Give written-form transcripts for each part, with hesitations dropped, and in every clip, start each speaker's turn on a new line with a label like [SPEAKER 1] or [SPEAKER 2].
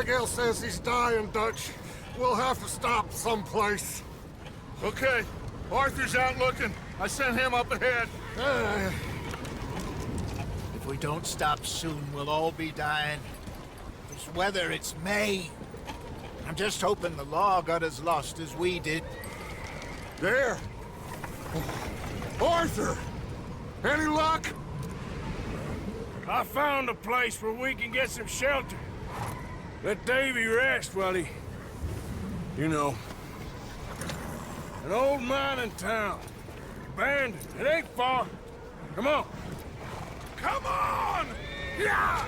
[SPEAKER 1] Abigail says he's dying, Dutch. We'll have to stop someplace.
[SPEAKER 2] Okay, Arthur's out looking. I sent him up ahead.
[SPEAKER 3] If we don't stop soon, we'll all be dying. This weather, it's May. I'm just hoping the law got as lost as we did.
[SPEAKER 1] There! Arthur! Any luck?
[SPEAKER 4] I found a place where we can get some shelter. Let Davy rest while he... You know. An old mining town. Abandoned. It ain't far. Come on. Come on! Yeah!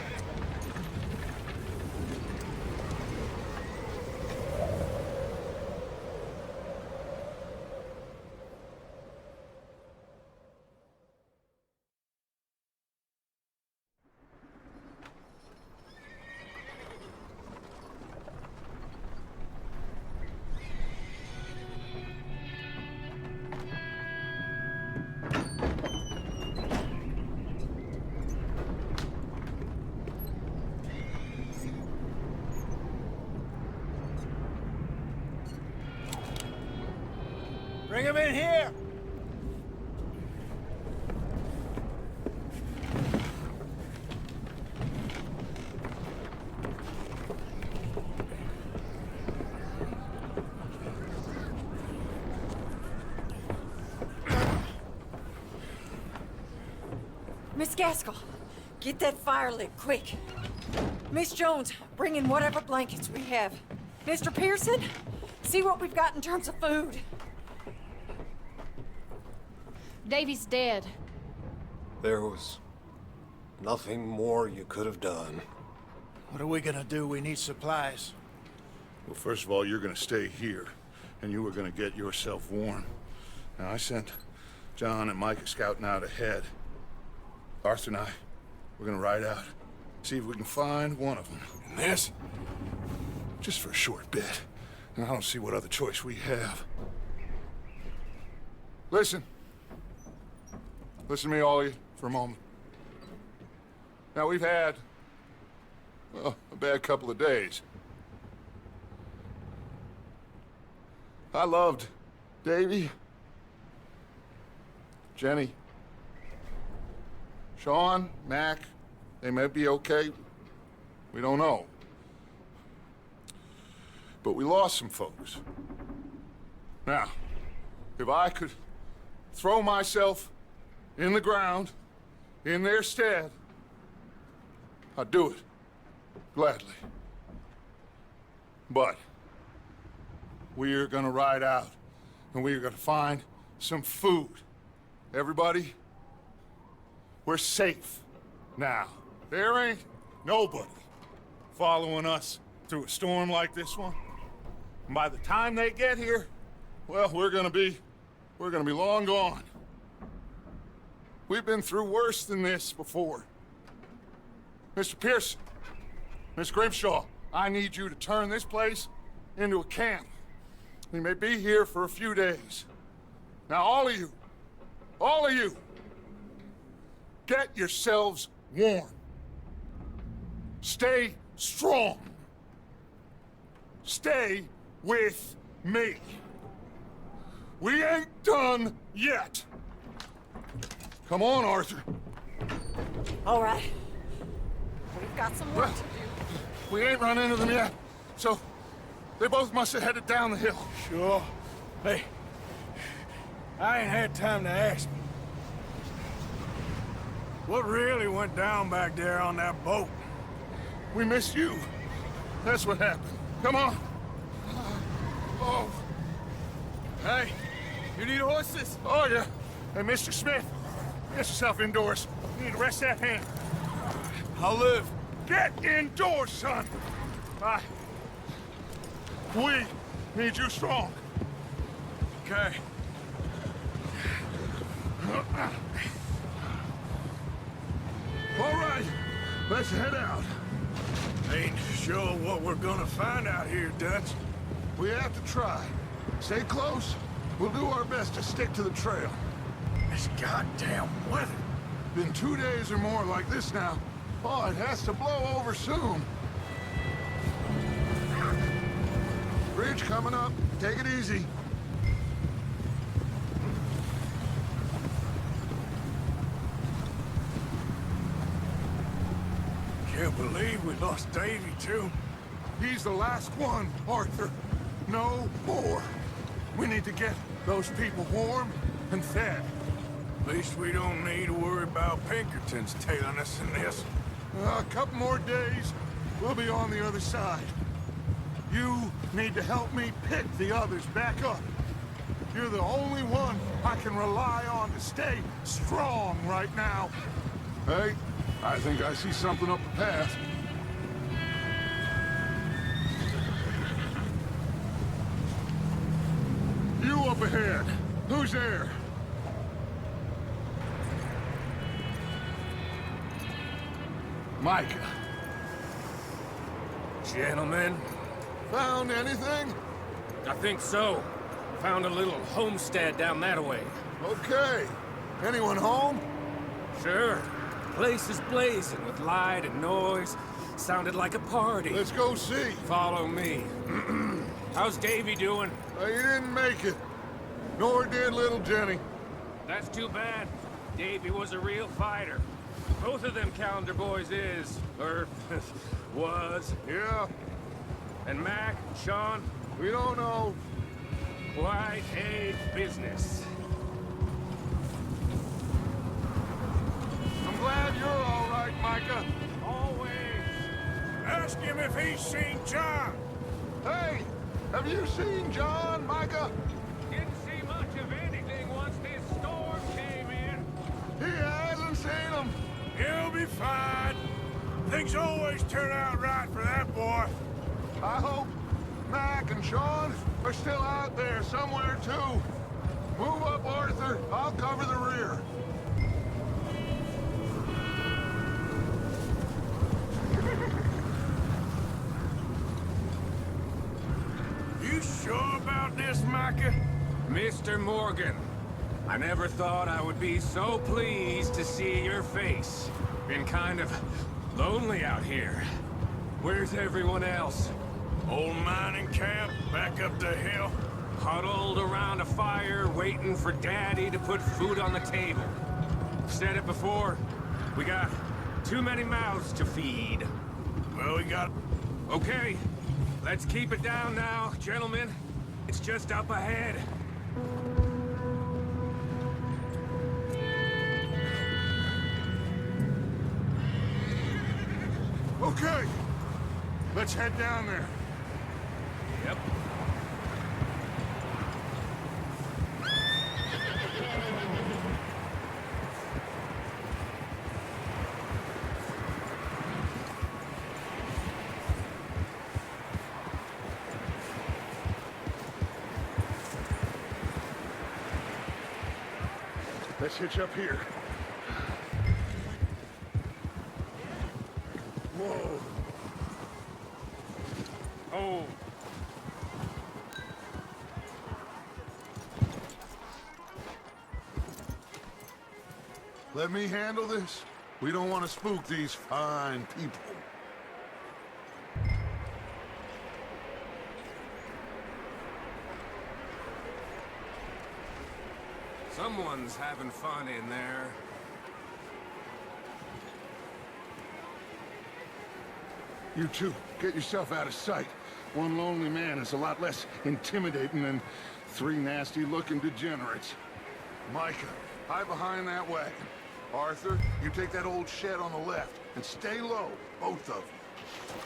[SPEAKER 3] Bring him in here!
[SPEAKER 5] Miss Gaskell, get that fire lit, quick. Miss Jones, bring in whatever blankets we have. Mr. Pearson, see what we've got in terms of food.
[SPEAKER 6] Davy's dead.
[SPEAKER 1] There was nothing more you could have done.
[SPEAKER 3] What are we gonna do? We need supplies.
[SPEAKER 2] Well, first of all, you're gonna stay here, and you were gonna get yourself warm. Now, I sent John and Micah scouting out ahead. Arthur and I, we're gonna ride out, see if we can find one of them. And this, just for a short bit. And I don't see what other choice we have. Listen. Listen to me, all of you, for a moment. Now, we've had, well, a bad couple of days. I loved Davy, Jenny, Sean, Mac. They may be okay. We don't know. But we lost some folks. Now, if I could throw myself in the ground, in their stead, I'd do it, gladly. But we're gonna ride out, and we're gonna find some food. Everybody, we're safe now. There ain't nobody following us through a storm like this one. And by the time they get here, well, we're gonna be long gone. We've been through worse than this before. Mr. Pearson, Miss Grimshaw, I need you to turn this place into a camp. We may be here for a few days. Now, all of you, get yourselves warm. Stay strong. Stay with me. We ain't done yet. Come on, Arthur.
[SPEAKER 5] All right. We've got some work to do.
[SPEAKER 2] We ain't run into them yet, so they both must have headed down the hill.
[SPEAKER 4] Sure. Hey, I ain't had time to ask. What really went down back there on that boat?
[SPEAKER 2] We missed you. That's what happened. Come on. Oh.
[SPEAKER 4] Hey, you need horses?
[SPEAKER 2] Oh, yeah. Hey, Mr. Smith, get yourself indoors. You need to rest that hand.
[SPEAKER 4] I'll live.
[SPEAKER 2] Get indoors, son. We need you strong.
[SPEAKER 4] Okay.
[SPEAKER 2] All right, let's head out.
[SPEAKER 4] Ain't sure what we're gonna find out here, Dutch.
[SPEAKER 2] We have to try. Stay close. We'll do our best to stick to the trail.
[SPEAKER 4] This goddamn weather.
[SPEAKER 2] Been 2 days or more like this now. Oh, it has to blow over soon. Bridge coming up. Take it easy.
[SPEAKER 4] Can't believe we lost Davy, too.
[SPEAKER 2] He's the last one, Arthur. No more. We need to get those people warm and fed.
[SPEAKER 4] At least we don't need to worry about Pinkertons tailing us in this.
[SPEAKER 2] A couple more days, we'll be on the other side. You need to help me pick the others back up. You're the only one I can rely on to stay strong right now. Hey, I think I see something up the path. You up ahead. Who's there? Micah.
[SPEAKER 7] Gentlemen,
[SPEAKER 2] Found anything?
[SPEAKER 7] I think so. Found a little homestead down that way.
[SPEAKER 2] Okay. Anyone home?
[SPEAKER 7] Sure. Place is blazing with light and noise. Sounded like a party.
[SPEAKER 2] Let's go see.
[SPEAKER 7] Follow me. How's Davy doing?
[SPEAKER 2] He didn't make it. Nor did little Jenny.
[SPEAKER 7] That's too bad. Davy was a real fighter. Both of them calendar boys is, or was.
[SPEAKER 2] Yeah,
[SPEAKER 7] And Mac, Sean,
[SPEAKER 2] we don't know.
[SPEAKER 7] quite a business.
[SPEAKER 2] I'm glad you're all right, Micah.
[SPEAKER 7] Always.
[SPEAKER 4] Ask him if he's seen John.
[SPEAKER 2] Hey, have you seen John, Micah?
[SPEAKER 7] Didn't see much of anything once this storm came in.
[SPEAKER 2] He hasn't seen him.
[SPEAKER 4] He'll be fine. Things always turn out right for that boy.
[SPEAKER 2] I hope Mac and Sean are still out there somewhere, too. Move up, Arthur. I'll cover the rear.
[SPEAKER 4] You sure about this, Micah?
[SPEAKER 7] Mr. Morgan, I never thought I would be so pleased to see your face. Been kind of lonely out here. Where's everyone else?
[SPEAKER 4] Old mining camp back up the hill.
[SPEAKER 7] Huddled around a fire, waiting for Daddy to put food on the table. Said it before, we got too many mouths to feed.
[SPEAKER 4] Well, we got...
[SPEAKER 7] Okay, let's keep it down now, gentlemen. It's just up ahead.
[SPEAKER 2] Okay, let's head down there.
[SPEAKER 7] Yep.
[SPEAKER 2] Let's hitch up here. Whoa.
[SPEAKER 7] Oh.
[SPEAKER 2] Let me handle this. We don't want to spook these fine people.
[SPEAKER 7] Someone's having fun in there.
[SPEAKER 2] You two, get yourself out of sight. One lonely man is a lot less intimidating than three nasty-looking degenerates. Micah, hide behind that wagon. Arthur, you take that old shed on the left, and stay low, both of you.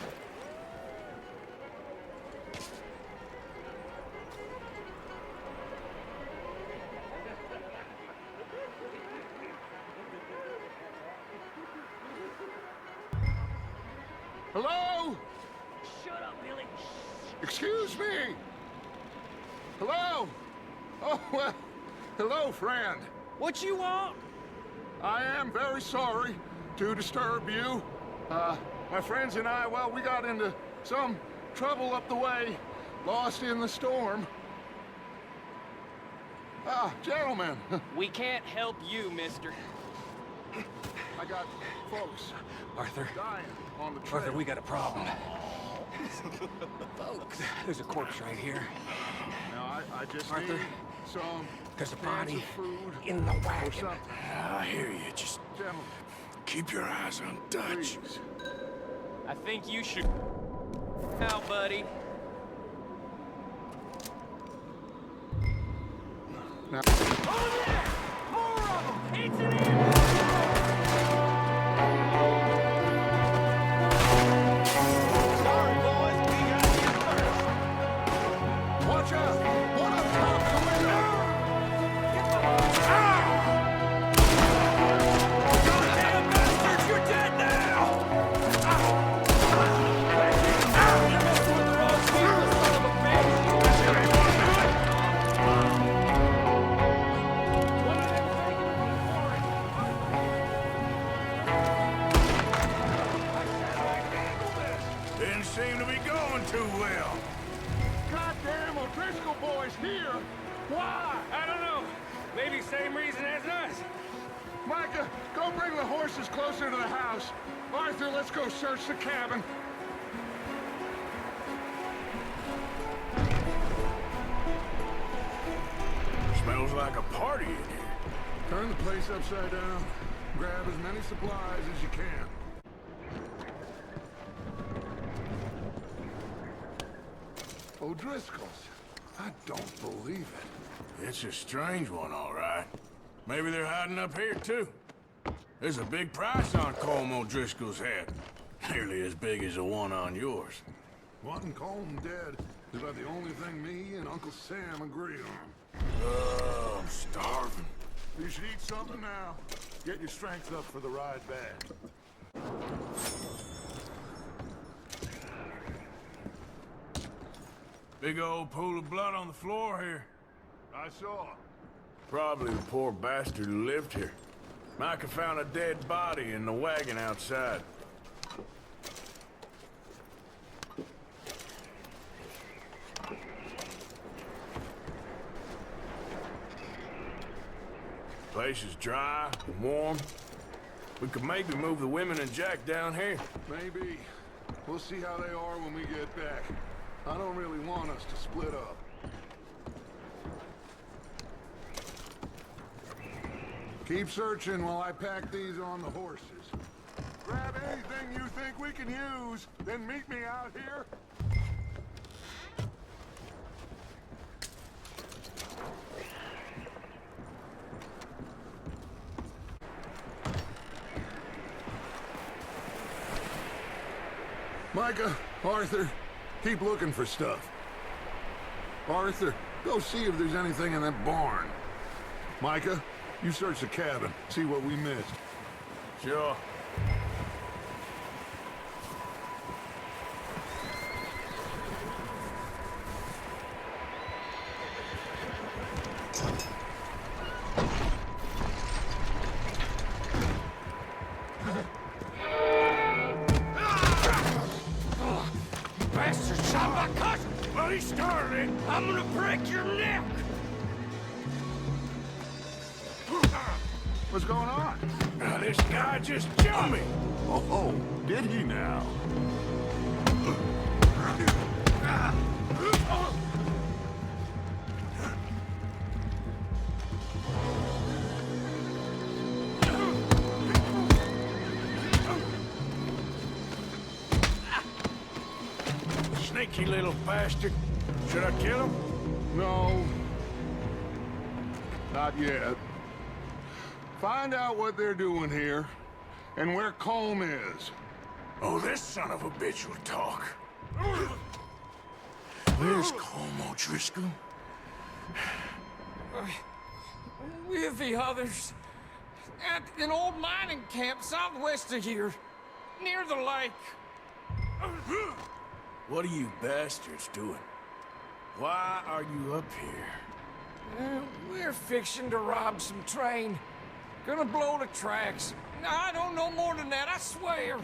[SPEAKER 2] Hello?
[SPEAKER 8] Shut up, Billy.
[SPEAKER 2] Excuse me? Hello? Oh, well, hello, friend.
[SPEAKER 8] What you want?
[SPEAKER 2] I am very sorry to disturb you. My friends and I, well, we got into some trouble up the way, lost in the storm. Gentlemen,
[SPEAKER 8] We can't help you, mister.
[SPEAKER 2] I got folks
[SPEAKER 7] Arthur,
[SPEAKER 2] dying on the trail.
[SPEAKER 7] Arthur, we got a problem. Folks, there's a corpse right here.
[SPEAKER 2] Now, I just
[SPEAKER 7] Arthur,
[SPEAKER 2] need some
[SPEAKER 7] there's a
[SPEAKER 2] cans
[SPEAKER 7] body
[SPEAKER 2] of food
[SPEAKER 7] in the
[SPEAKER 2] or
[SPEAKER 7] wagon.
[SPEAKER 2] something.
[SPEAKER 4] I hear you. Just
[SPEAKER 2] Gentlemen,
[SPEAKER 4] keep your eyes on Dutch.
[SPEAKER 2] please.
[SPEAKER 8] I think you should... Now, buddy.
[SPEAKER 2] Now,
[SPEAKER 8] Oh, yeah! More of them! It's an ambush! Sorry, boys. We got here first.
[SPEAKER 2] watch out! One up top of the window!
[SPEAKER 8] Goddamn bastards, you're dead now! You messed with the wrong people, son of a bitch! One of them taking for it.
[SPEAKER 4] Didn't seem to be going too well.
[SPEAKER 2] Goddamn O'Driscoll boys here! Why?
[SPEAKER 8] I don't know. Maybe same reason as us.
[SPEAKER 2] Micah, go bring the horses closer to the house. Arthur, let's go search the cabin.
[SPEAKER 4] Smells like a party in here.
[SPEAKER 2] Turn the place upside down. Grab as many supplies as you can. O'Driscoll's. I don't believe it.
[SPEAKER 4] It's a strange one, all right. Maybe they're hiding up here, too. There's a big price on Colm O'Driscoll's head. Nearly as big as the one on yours.
[SPEAKER 2] Wanting Colm dead is about the only thing me and Uncle Sam agree on.
[SPEAKER 4] Oh, I'm starving.
[SPEAKER 2] You should eat something now. Get your strength up for the ride back.
[SPEAKER 4] Big old pool of blood on the floor here.
[SPEAKER 2] I saw.
[SPEAKER 4] Probably the poor bastard who lived here. Micah found a dead body in the wagon outside. Place is dry and warm. We could maybe move the women and Jack down here.
[SPEAKER 2] Maybe. We'll see how they are when we get back. I don't really want us to split up. Keep searching while I pack these on the horses. Grab anything you think we can use, then meet me out here. Micah, Arthur, keep looking for stuff. Arthur, go see if there's anything in that barn. Micah, you search the cabin, see what we missed.
[SPEAKER 4] Sure.
[SPEAKER 8] Bastard shot my cousin! Well, he started it. I'm gonna break your neck!
[SPEAKER 2] What's going on?
[SPEAKER 4] Now, this guy just jumped me.
[SPEAKER 2] Oh, did he now?
[SPEAKER 4] Sneaky little bastard. Should I kill him?
[SPEAKER 2] No. Not yet. Find out what they're doing here, and where Colm is.
[SPEAKER 4] Oh, this son of a bitch will talk. Where's Colm O'Driscoll?
[SPEAKER 9] With the others. At an old mining camp southwest of here. Near the lake.
[SPEAKER 4] What are you bastards doing? Why are you up here?
[SPEAKER 9] We're fixing to rob some train. Gonna blow the tracks. I don't know more than that, I swear.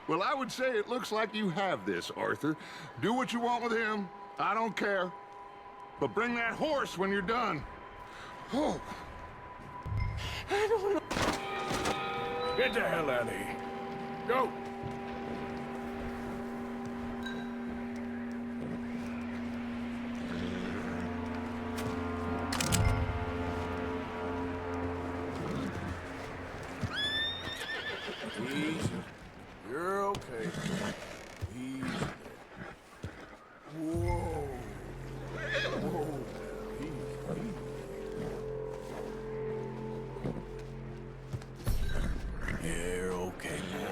[SPEAKER 2] Well, I would say it looks like you have this, Arthur. Do what you want with him. I don't care. But bring that horse when you're done. Oh.
[SPEAKER 4] Get the hell out of here. Go! Easy. You're okay. Easy there. Whoa. Whoa. Easy. You're okay, boy.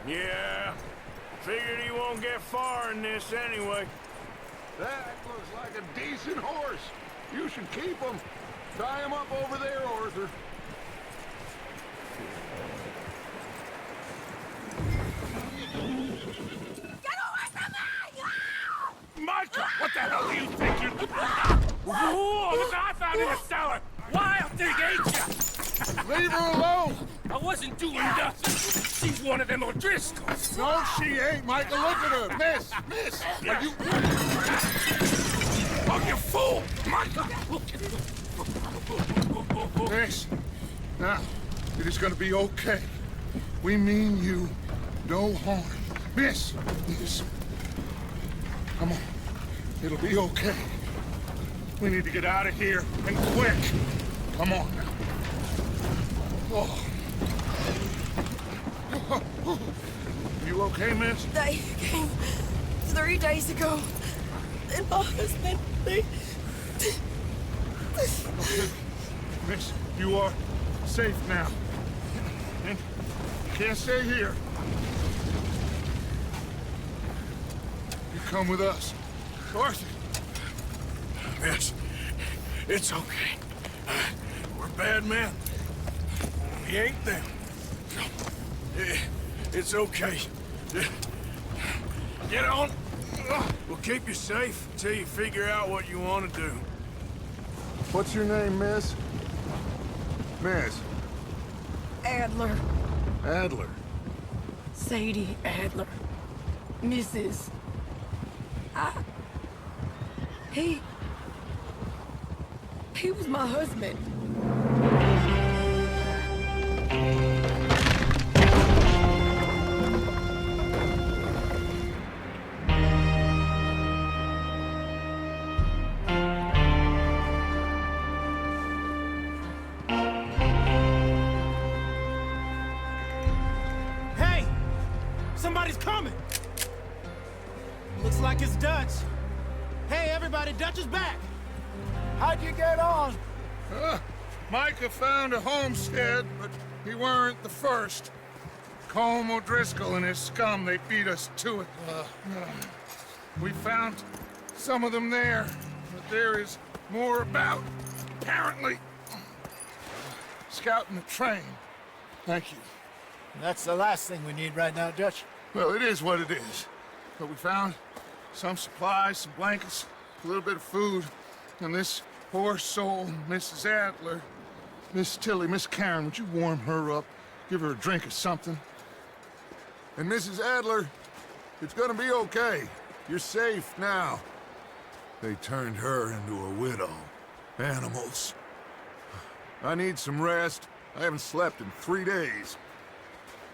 [SPEAKER 4] Yeah, figured he won't get far in this anyway.
[SPEAKER 2] That looks like a decent horse. You should keep him. Tie him up over there, Arthur.
[SPEAKER 8] Get away from me!
[SPEAKER 4] Micah, what the hell do you think you're...
[SPEAKER 8] Whoa, look what I found in the cellar! Wild thing, ain't ya?
[SPEAKER 2] Leave her alone!
[SPEAKER 8] I wasn't doing nothing. She's one of them O'Driscolls.
[SPEAKER 2] No, she ain't, Micah. Look at her. Miss, are you...
[SPEAKER 8] Oh, you fool! Micah!
[SPEAKER 2] Miss, now, it is gonna be okay. We mean you no harm. Miss, come on. It'll be okay. We need to get out of here, and quick. Come on now. Oh. You okay, miss?
[SPEAKER 10] They came 3 days ago. And my husband, they...
[SPEAKER 2] Okay. Miss, you are safe now. And you can't stay here. You come with us. Arthur.
[SPEAKER 4] Miss, it's okay. We're bad men. We ain't them. It's okay. Get on. We'll keep you safe until you figure out what you want to do.
[SPEAKER 2] What's your name, miss? Miss.
[SPEAKER 10] Adler.
[SPEAKER 2] Adler.
[SPEAKER 10] Sadie Adler. Mrs. He was my husband.
[SPEAKER 11] Hey! Somebody's coming! Looks like it's Dutch. Hey, everybody, Dutch is back!
[SPEAKER 3] How'd you get on?
[SPEAKER 2] Micah found a homestead, but he weren't the first. Colm O'Driscoll and his scum, they beat us to it. We found some of them there, but there is more about, apparently. Scouting the train. Thank you.
[SPEAKER 3] That's the last thing we need right now, Dutch.
[SPEAKER 2] Well, it is what it is. But we found some supplies, some blankets, a little bit of food, and this poor soul, Mrs. Adler, Miss Tilly, Miss Karen, would you warm her up? Give her a drink or something? And Mrs. Adler, it's gonna be okay. You're safe now. They turned her into a widow. Animals. I need some rest. I haven't slept in 3 days.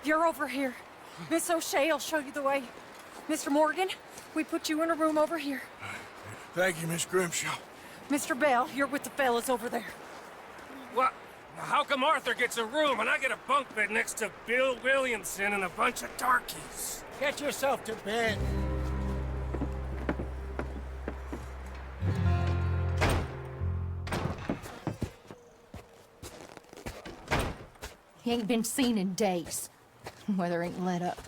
[SPEAKER 5] You're over here. Miss O'Shea will show you the way. Mr. Morgan, we put you in a room over here.
[SPEAKER 4] Thank you, Miss Grimshaw.
[SPEAKER 5] Mr. Bell, you're with the fellas over there.
[SPEAKER 8] What? How come Arthur gets a room and I get a bunk bed next to Bill Williamson and a bunch of darkies?
[SPEAKER 3] Get yourself to bed.
[SPEAKER 6] He ain't been seen in days. Weather ain't let up.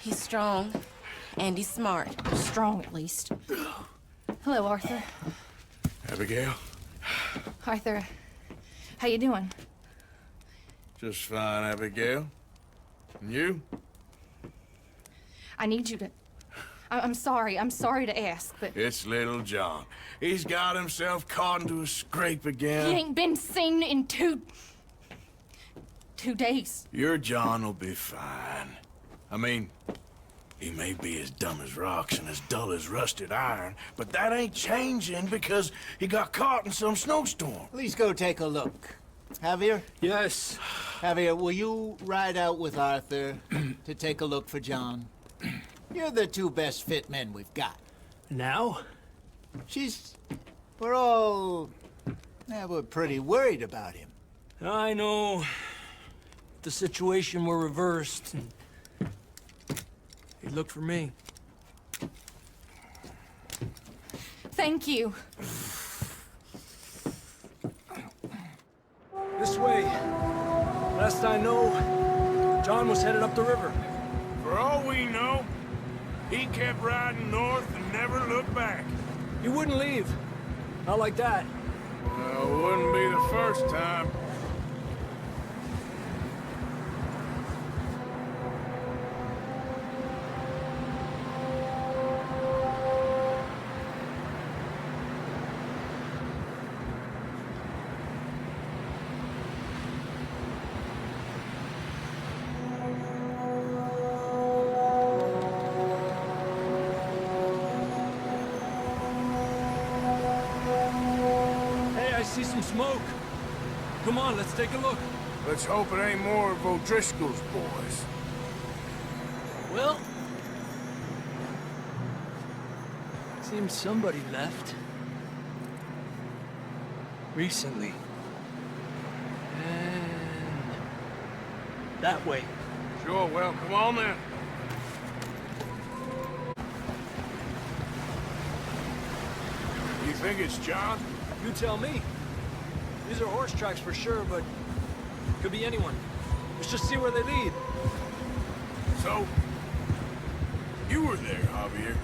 [SPEAKER 10] He's strong. And he's smart.
[SPEAKER 6] Strong, at least. Hello, Arthur.
[SPEAKER 4] Abigail?
[SPEAKER 6] Arthur, how you doing?
[SPEAKER 4] Just fine, Abigail. And you?
[SPEAKER 6] I need you to... I'm sorry. I'm sorry to ask, but
[SPEAKER 4] It's little John. He's got himself caught into a scrape
[SPEAKER 6] he
[SPEAKER 4] again.
[SPEAKER 6] ain't been seen in 2 days.
[SPEAKER 4] Your John will be fine. I mean, he may be as dumb as rocks and as dull as rusted iron, but that ain't changing because he got caught in some snowstorm.
[SPEAKER 3] Please go take a look. Javier?
[SPEAKER 11] Yes.
[SPEAKER 3] Javier, will you ride out with Arthur to take a look for John? You're the 2 best fit men we've got.
[SPEAKER 11] Now?
[SPEAKER 3] We're all... Yeah, we're pretty worried about him.
[SPEAKER 11] I know. The situation were reversed. He looked for me.
[SPEAKER 6] Thank you.
[SPEAKER 11] This way. Last I know, John was headed up the river.
[SPEAKER 4] For all we know, he kept riding north and never looked back.
[SPEAKER 11] He wouldn't leave. Not like that.
[SPEAKER 4] Well, wouldn't be the first time.
[SPEAKER 11] Hey, I see some smoke. Come on, let's take a look.
[SPEAKER 4] Let's hope it ain't more of O'Driscoll's boys.
[SPEAKER 11] Well... seems somebody left. Recently. And... that way.
[SPEAKER 4] Sure, well, come on then. You think it's John?
[SPEAKER 11] You tell me. These are horse tracks for sure, but could be anyone. Let's just see where they lead.
[SPEAKER 4] So, you were there, Javier.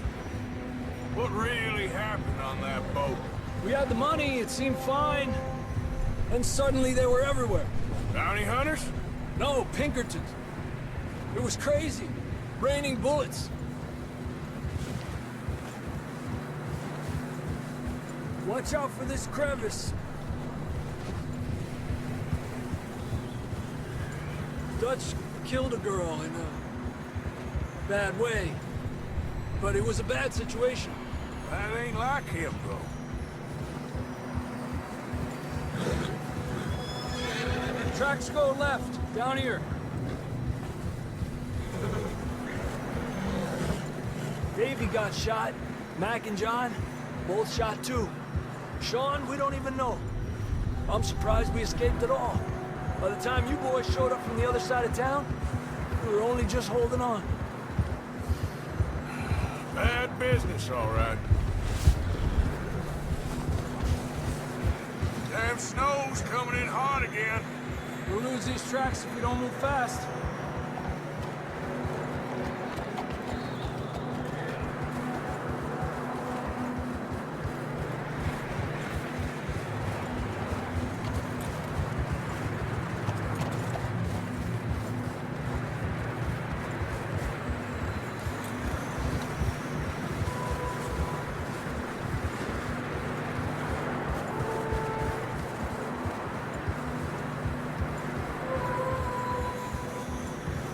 [SPEAKER 4] What really happened on that boat?
[SPEAKER 11] We had the money, it seemed fine. And suddenly they were everywhere.
[SPEAKER 4] Bounty hunters?
[SPEAKER 11] No, Pinkertons. It was crazy. Raining bullets. Watch out for this crevice. Dutch killed a girl in a bad way. But it was a bad situation.
[SPEAKER 4] That ain't like him, though.
[SPEAKER 11] Tracks go left, down here. Davey got shot. Mac and John, both shot too. Sean, we don't even know. I'm surprised we escaped at all. By the time you boys showed up from the other side of town, we were only just holding on.
[SPEAKER 4] Bad business, all right. Damn snow's coming in hot again.
[SPEAKER 11] We'll lose these tracks if we don't move fast.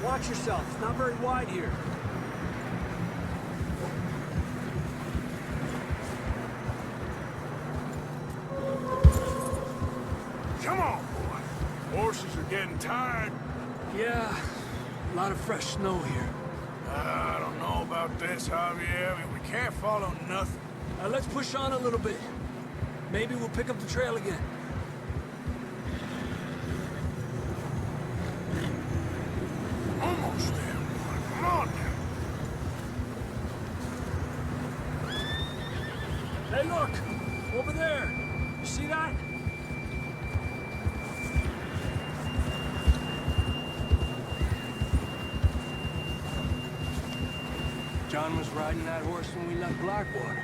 [SPEAKER 11] Watch yourself. It's not very wide here.
[SPEAKER 4] Come on, boy. Horses are getting tired.
[SPEAKER 11] Yeah, a lot of fresh snow here.
[SPEAKER 4] I don't know about this, Javier. I mean, we can't follow nothing.
[SPEAKER 11] Let's push on a little bit. Maybe we'll pick up the trail again.
[SPEAKER 4] Almost there, boy. Come on now.
[SPEAKER 11] Hey, look! Over there! You see that? John was riding that horse when we left Blackwater.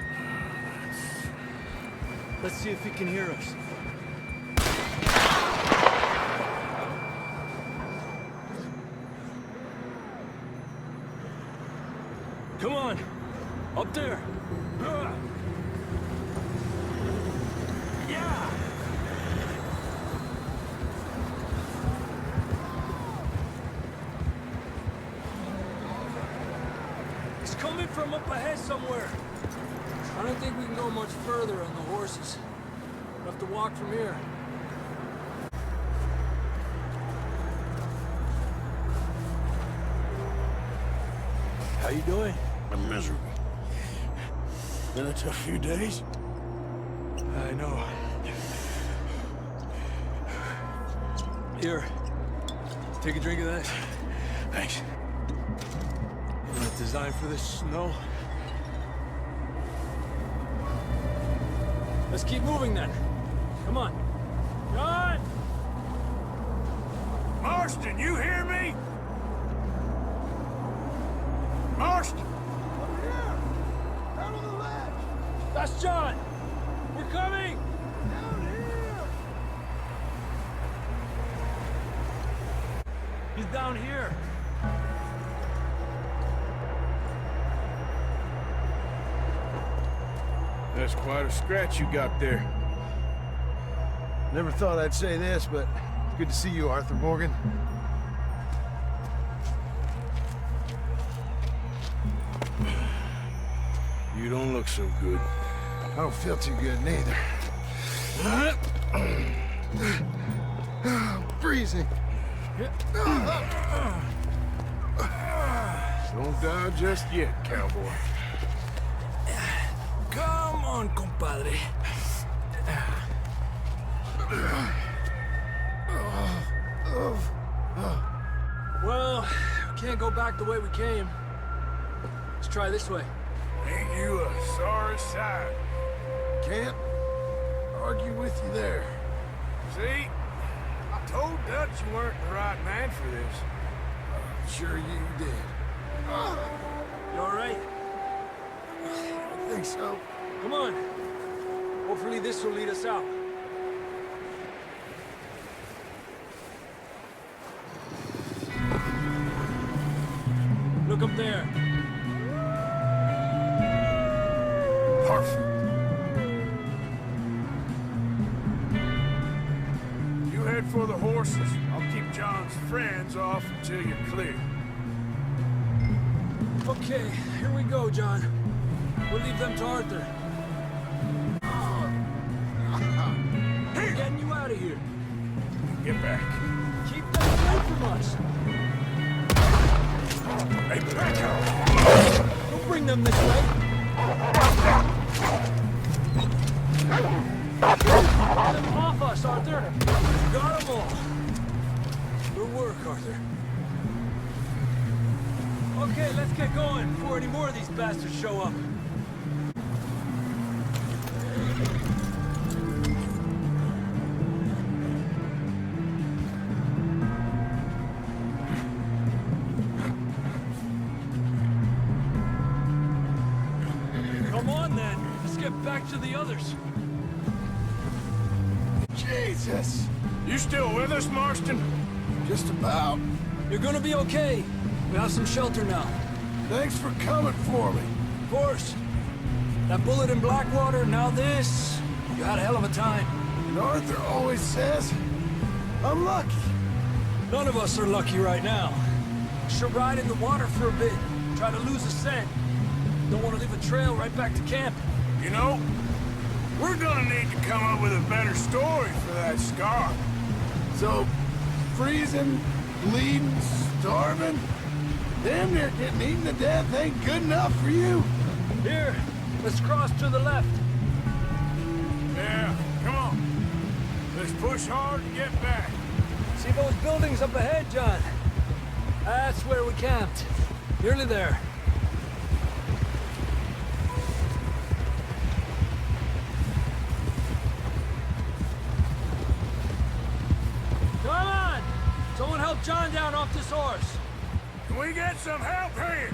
[SPEAKER 11] Let's see if he can hear us. Come on. Up there. Yeah! It's coming from up ahead somewhere. I don't think we can go much further on the horses. We'll have to walk from here. How you doing?
[SPEAKER 4] I'm miserable. Been a tough few days.
[SPEAKER 11] I know. Here. Take a drink of that.
[SPEAKER 4] Thanks.
[SPEAKER 11] Not designed for this snow. Let's keep moving then. Come on. John!
[SPEAKER 4] Marston, you hear me? Marston!
[SPEAKER 2] Over here! Out on the ledge!
[SPEAKER 11] That's John! We're coming!
[SPEAKER 2] Down here!
[SPEAKER 11] He's down here.
[SPEAKER 4] That's quite a scratch you got there.
[SPEAKER 12] Never thought I'd say this, but it's good to see you, Arthur Morgan.
[SPEAKER 4] You don't look so good.
[SPEAKER 12] I don't feel too good, neither. I'm freezing.
[SPEAKER 4] Don't die just yet, cowboy.
[SPEAKER 11] Come on, compadre. Well, we can't go back the way we came. Let's try this way.
[SPEAKER 4] Ain't you a sorry sight?
[SPEAKER 12] Can't argue with you there.
[SPEAKER 4] See? I told Dutch you weren't the right man for this.
[SPEAKER 12] Sure you did.
[SPEAKER 11] You all right?
[SPEAKER 12] I think so.
[SPEAKER 11] Come on. Hopefully this will lead us out. Look up there.
[SPEAKER 4] Perfect. You head for the horses. I'll keep John's friends off until you're clear.
[SPEAKER 11] Okay, here we go, John. We'll leave them to Arthur. We're getting you out of here.
[SPEAKER 4] Get back.
[SPEAKER 11] Keep them away from us.
[SPEAKER 4] Hey, back up!
[SPEAKER 11] Don't bring them this way. Get them off us, Arthur. Got them all. Good work, Arthur. Okay, let's get going before any more of these bastards show up. Come on, then. Let's get back to the others.
[SPEAKER 12] Jesus!
[SPEAKER 4] You still with us, Marston?
[SPEAKER 12] Just about.
[SPEAKER 11] You're gonna be okay. We have some shelter now.
[SPEAKER 12] Thanks for coming for me.
[SPEAKER 11] Of course. That bullet in Blackwater, now this. You had a hell of a time.
[SPEAKER 12] And Arthur always says, I'm lucky.
[SPEAKER 11] None of us are lucky right now. Should ride in the water for a bit. Try to lose a scent. Don't want to leave a trail right back to camp.
[SPEAKER 4] You know, we're gonna need to come up with a better story for that scar.
[SPEAKER 12] So, freezing, bleeding, starving, damn near getting eaten to death ain't good enough for you.
[SPEAKER 11] Here, let's cross to the left.
[SPEAKER 4] Yeah, come on. Let's push hard and get back.
[SPEAKER 11] See those buildings up ahead, John? That's where we camped. Nearly there. Come on! Someone help John down off this horse.
[SPEAKER 4] Can we get some help here?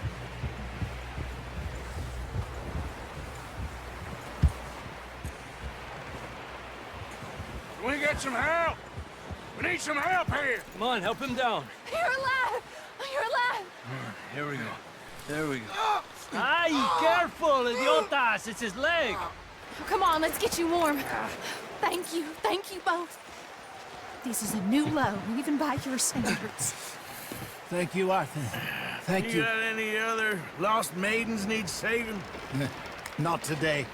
[SPEAKER 4] Can we get some help? We need some help here.
[SPEAKER 11] Come on, help him down.
[SPEAKER 10] You're alive! You're alive!
[SPEAKER 11] Here we go. There we go. Ay, careful, idiotas! It's his leg!
[SPEAKER 6] Come on, let's get you warm. Thank you both. This is a new low, even by your standards.
[SPEAKER 3] Thank you, Arthur. Thank you.
[SPEAKER 4] You got any other lost maidens need saving?
[SPEAKER 3] Not today.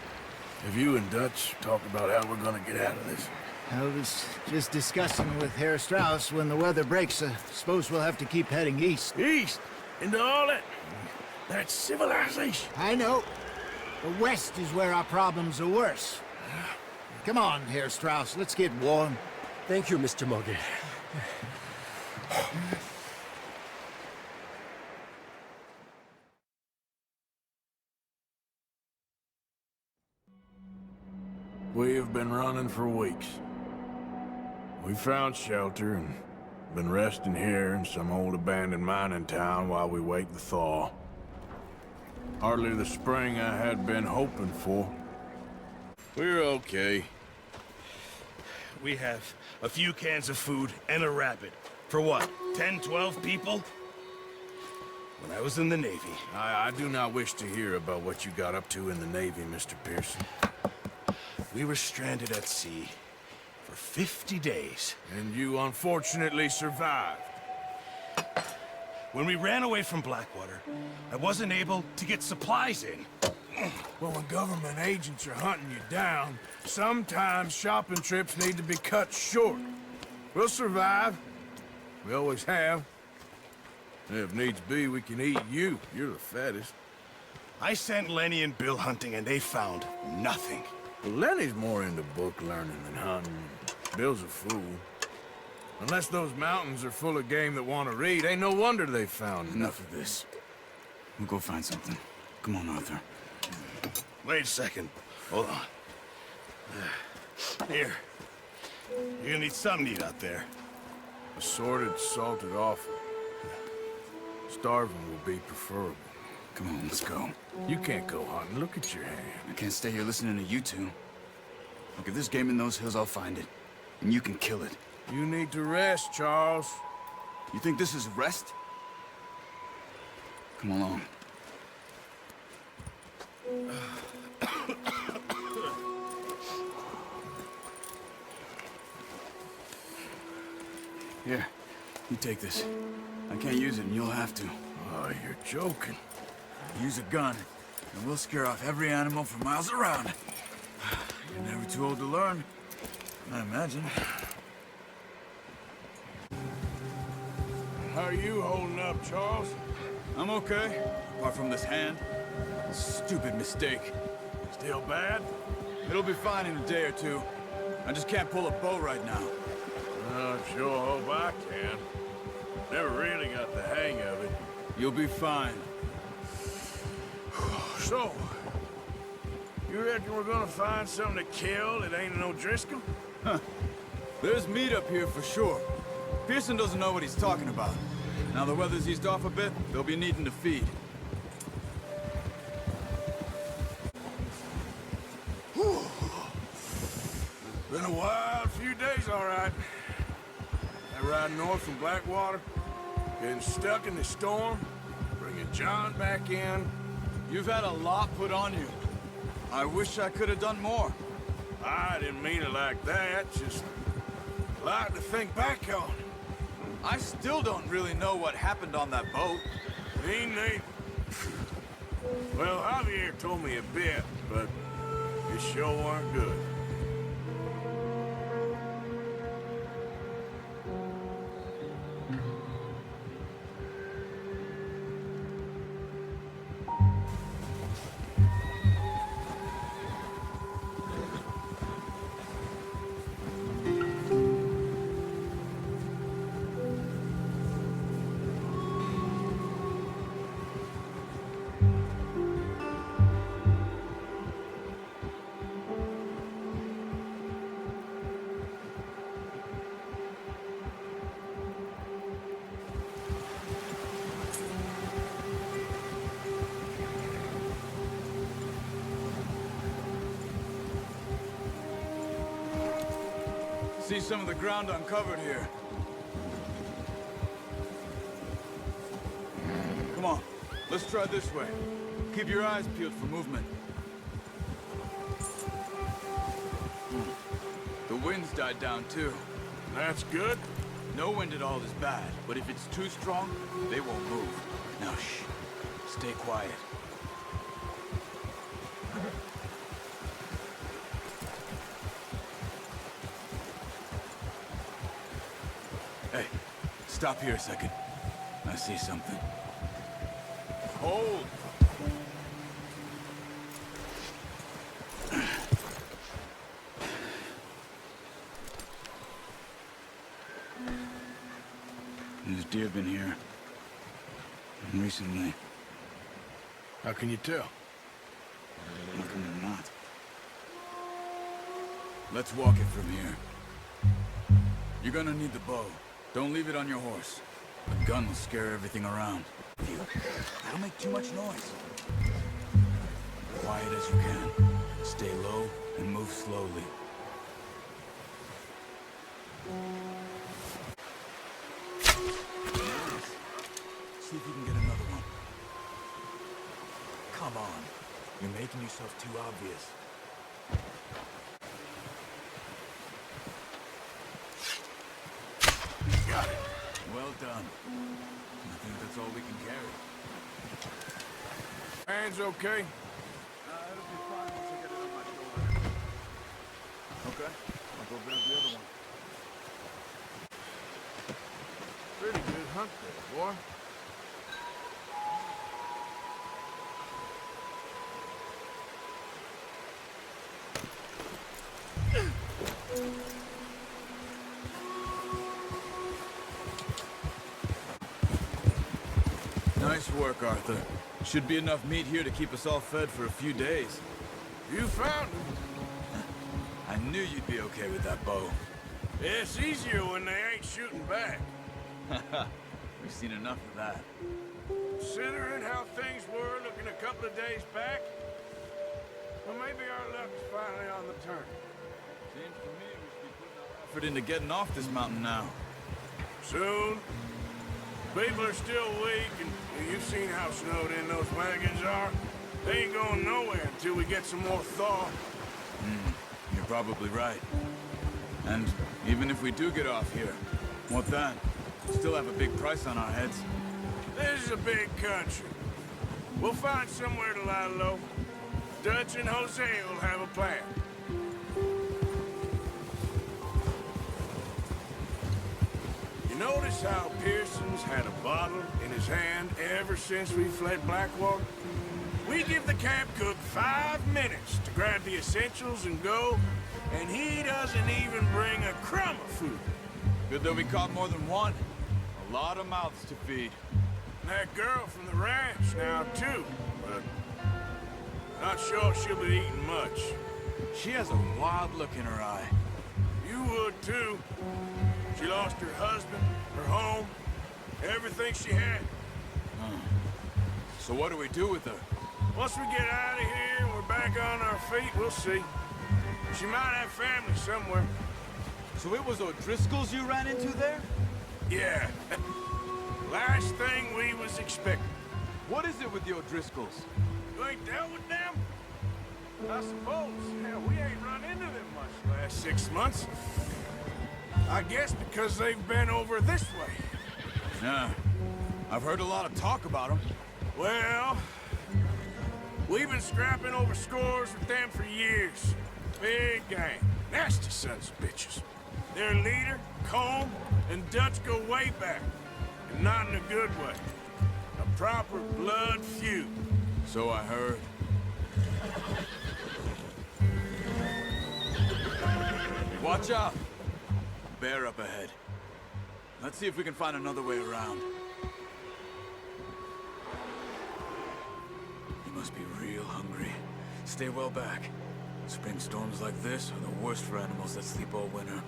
[SPEAKER 4] Have you and Dutch talked about how we're gonna get out of this?
[SPEAKER 3] I was just discussing with Herr Strauss when the weather breaks. I suppose we'll have to keep heading east.
[SPEAKER 4] East? Into all that... That's civilization.
[SPEAKER 3] I know. The west is where our problems are worse. Come on, Herr Strauss, let's get warm.
[SPEAKER 8] Thank you, Mr. Morgan.
[SPEAKER 4] We have been running for weeks. We found shelter and been resting here in some old abandoned mining town while we wait the thaw. Hardly the spring I had been hoping for. We're okay.
[SPEAKER 13] We have a few cans of food and a rabbit. For what, 10, 12 people? When I was in the Navy.
[SPEAKER 4] I do not wish to hear about what you got up to in the Navy, Mr. Pearson.
[SPEAKER 13] We were stranded at sea for 50 days.
[SPEAKER 4] And you unfortunately survived.
[SPEAKER 13] When we ran away from Blackwater, I wasn't able to get supplies in.
[SPEAKER 4] Well, when government agents are hunting you down, sometimes shopping trips need to be cut short. We'll survive. We always have. And if needs be, we can eat you. You're the fattest.
[SPEAKER 13] I sent Lenny and Bill hunting, and they found nothing.
[SPEAKER 4] Well, Lenny's more into book learning than hunting. Bill's a fool. Unless those mountains are full of game that want to read, ain't no wonder they found
[SPEAKER 14] Enough of this. We'll go find something. Come on, Arthur.
[SPEAKER 13] Wait a second. Hold on. Here. You're gonna need something to eat out there.
[SPEAKER 4] Assorted, salted offal. Starving will be preferable.
[SPEAKER 14] Come on, let's go.
[SPEAKER 4] You can't go hunting. Look at your hand.
[SPEAKER 14] I can't stay here listening to you two. Look, if there's game in those hills, I'll find it. And you can kill it.
[SPEAKER 4] You need to rest, Charles.
[SPEAKER 14] You think this is rest? Come along. Here, you take this. I can't use it, and you'll have to.
[SPEAKER 4] Oh, you're joking.
[SPEAKER 14] Use a gun, and we'll scare off every animal for miles around. You're never too old to learn, I imagine.
[SPEAKER 4] How are you holding up, Charles?
[SPEAKER 14] I'm okay, apart from this hand. Stupid mistake.
[SPEAKER 4] Still bad?
[SPEAKER 14] It'll be fine in a day or two. I just can't pull a bow right now.
[SPEAKER 4] I sure hope I can. Never really got the hang of it.
[SPEAKER 14] You'll be fine.
[SPEAKER 4] So, you reckon we're gonna find something to kill that ain't no Driscoll?
[SPEAKER 14] Huh. There's meat up here for sure. Pearson doesn't know what he's talking about. Now the weather's eased off a bit, they'll be needing to feed.
[SPEAKER 4] Been a wild few days, all right. That ride north from Blackwater, getting stuck in the storm, bringing John back in.
[SPEAKER 14] You've had a lot put on you. I wish I could have done more.
[SPEAKER 4] I didn't mean it like that, just a lot to think back on.
[SPEAKER 14] I still don't really know what happened on that boat.
[SPEAKER 4] Me neither. Well, Javier told me a bit, but it sure weren't good.
[SPEAKER 14] See some of the ground uncovered here. Come on, let's Let's try this way. Keep your eyes peeled for movement. The wind's died down too.
[SPEAKER 4] That's good.
[SPEAKER 14] No wind at all is bad, but if it's too strong, they won't move. Now shh. Stay quiet. Hey, stop here a second. I see something. Hold! There's deer been here. Recently.
[SPEAKER 4] How can you tell?
[SPEAKER 14] How come they're not? Let's walk it from here. You're gonna need the bow. Don't leave it on your horse. The gun will scare everything around. That'll make too much noise. Quiet as you can. Stay low and move slowly. See if you can get another one. Come on. You're making yourself too obvious. Got it. Well done. I think that's all we can carry.
[SPEAKER 4] Hands okay?
[SPEAKER 14] It'll be fine once I get it on my shoulder. Okay. I'll go grab the other one.
[SPEAKER 4] Pretty good hunt there, boy.
[SPEAKER 14] Nice work, Arthur. Should be enough meat here to keep us all fed for a few days.
[SPEAKER 4] You found him.
[SPEAKER 14] I knew you'd be okay with that bow.
[SPEAKER 4] It's easier when they ain't shooting back.
[SPEAKER 14] We've seen enough of that.
[SPEAKER 4] Considering how things were looking a couple of days back, well, maybe our luck's finally on the turn.
[SPEAKER 14] Seems to me we should be putting our effort into getting off this mountain now.
[SPEAKER 4] Soon. People are still weak, and you've seen how snowed in those wagons are. They ain't going nowhere until we get some more thaw.
[SPEAKER 14] You're probably right. And even if we do get off here, what then? We still have a big price on our heads.
[SPEAKER 4] This is a big country. We'll find somewhere to lie low. Dutch and Jose will have a plan. You notice how Pearson's had a bottle in his hand ever since we fled Blackwater? We give the camp cook 5 minutes to grab the essentials and go, and he doesn't even bring a crumb of food.
[SPEAKER 14] Good that we caught more than one. A lot of mouths to feed.
[SPEAKER 4] And that girl from the ranch now, too, but not sure she'll be eating much.
[SPEAKER 14] She has a wild look in her eye.
[SPEAKER 4] You would, too. She lost her husband, her home, everything she had.
[SPEAKER 14] So what do we do with her?
[SPEAKER 4] Once we get out of here and we're back on our feet, we'll see. She might have family somewhere.
[SPEAKER 14] So it was O'Driscoll's you ran into there?
[SPEAKER 4] Yeah. Last thing we was expecting.
[SPEAKER 14] What is it with the O'Driscolls?
[SPEAKER 4] You ain't dealt with them? I suppose. Hell, we ain't run into them much the last 6 months. I guess because they've been over this way.
[SPEAKER 14] Yeah. I've heard a lot of talk about them.
[SPEAKER 4] Well, we've been scrapping over scores with them for years. Big gang. Nasty sons of bitches. Their leader, Combe, and Dutch go way back. And not in a good way. A proper blood feud.
[SPEAKER 14] So I heard. Watch out! Bear up ahead. Let's see if we can find another way around. You must be real hungry. Stay well back. Spring storms like this are the worst for animals that sleep all winter.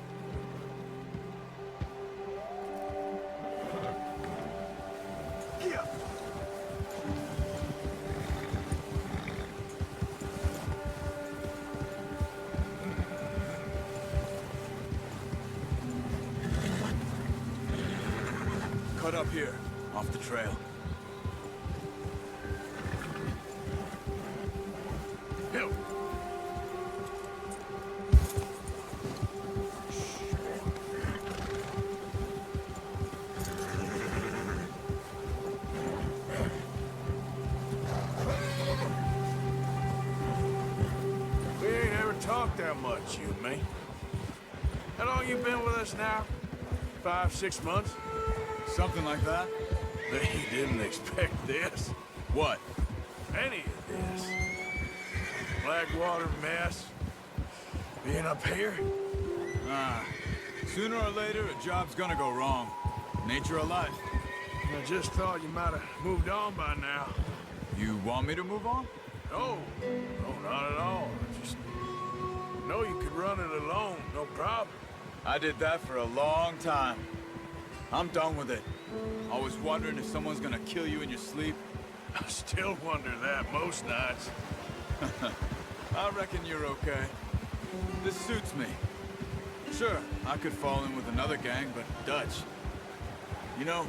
[SPEAKER 14] Cut up here, off the trail.
[SPEAKER 4] talk that much, you and me. How long you been with us now? 5, 6 months?
[SPEAKER 14] Something like that?
[SPEAKER 4] They didn't expect this.
[SPEAKER 14] What?
[SPEAKER 4] Any of this. Blackwater mess. Being up here?
[SPEAKER 14] Ah, sooner or later, a job's gonna go wrong. Nature of life.
[SPEAKER 4] I just thought you might have moved on by now.
[SPEAKER 14] You want me to move on?
[SPEAKER 4] No, not at all. I just know you could run it alone, no problem.
[SPEAKER 14] I did that for a long time. I'm done with it. Always wondering if someone's gonna kill you in your sleep.
[SPEAKER 4] I still wonder that most nights.
[SPEAKER 14] I reckon you're okay. This suits me. Sure, I could fall in with another gang, but Dutch... You know,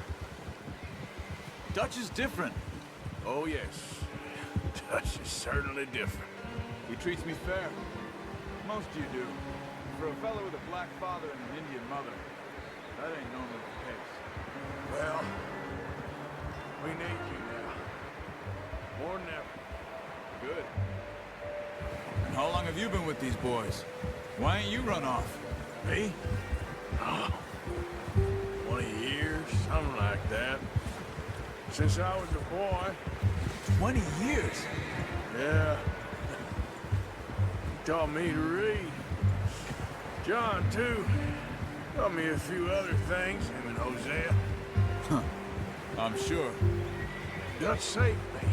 [SPEAKER 14] Dutch is different.
[SPEAKER 4] Oh, yes. Dutch is certainly different.
[SPEAKER 14] He treats me fair. Most of you do. For a fellow with a black father and an Indian mother, that ain't normally the case.
[SPEAKER 4] Well, we need you now. More than ever.
[SPEAKER 14] Good. And how long have you been with these boys? Why ain't you run off?
[SPEAKER 4] Me? Oh, 20 years, something like that. Since I was a boy.
[SPEAKER 14] 20 years?
[SPEAKER 4] Yeah. He taught me to read. John, too. Taught me a few other things, him and Hosea.
[SPEAKER 14] Huh. I'm sure.
[SPEAKER 4] Dutch saved me.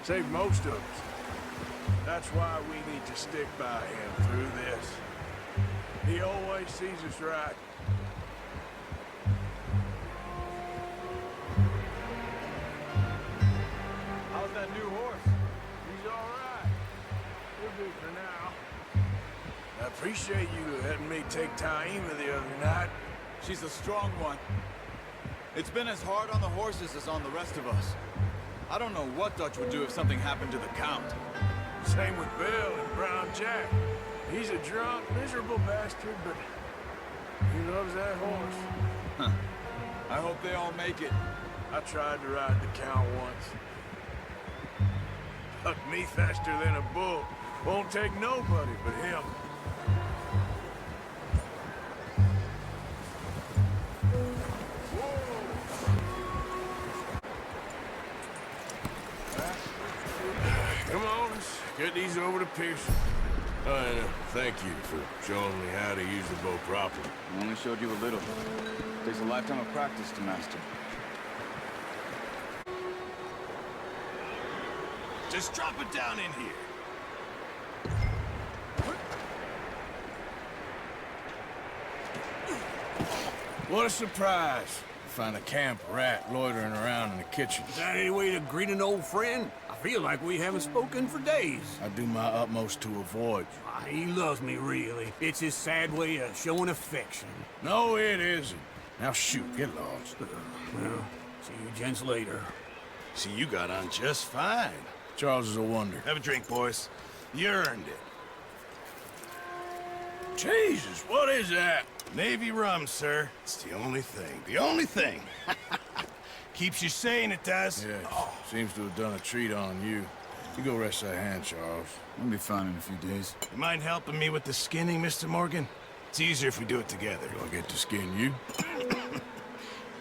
[SPEAKER 4] Saved most of us. That's why we need to stick by him through this. He always sees us right.
[SPEAKER 14] How's that new horse?
[SPEAKER 4] He's all right. He'll do for now. I appreciate you letting me take Taima the other night.
[SPEAKER 14] She's a strong one. It's been as hard on the horses as on the rest of us. I don't know what Dutch would do if something happened to the Count.
[SPEAKER 4] Same with Bill and Brown Jack. He's a drunk, miserable bastard, but he loves that horse.
[SPEAKER 14] Huh. I hope they all make it.
[SPEAKER 4] I tried to ride the Count once. Bucked me faster than a bull. Won't take nobody but him. Come on, let's get these over to Pearson. Oh, and thank you for showing me how to use the bow properly.
[SPEAKER 14] I only showed you a little. Takes a lifetime of practice to master.
[SPEAKER 13] Just drop it down in here.
[SPEAKER 4] What a surprise. Find a camp rat loitering around in the kitchen.
[SPEAKER 8] Is that any way to greet an old friend? I feel like we haven't spoken for days.
[SPEAKER 4] I do my utmost to avoid you.
[SPEAKER 8] He loves me, really. It's his sad way of showing affection.
[SPEAKER 4] No, it isn't. Now shoot, get lost.
[SPEAKER 8] Well, see you gents later.
[SPEAKER 13] See, you got on just fine.
[SPEAKER 4] Charles is a wonder.
[SPEAKER 13] Have a drink, boys. You earned it.
[SPEAKER 4] Jesus, what is that?
[SPEAKER 13] Navy rum, sir. It's the only thing. The only thing. Keeps you sane, it does.
[SPEAKER 4] Yeah, seems to have done a treat on you. You go rest that hand, Charles.
[SPEAKER 14] I'll be fine in a few days.
[SPEAKER 13] You mind helping me with the skinning, Mr. Morgan? It's easier if we do it together.
[SPEAKER 4] Do I get to skin you?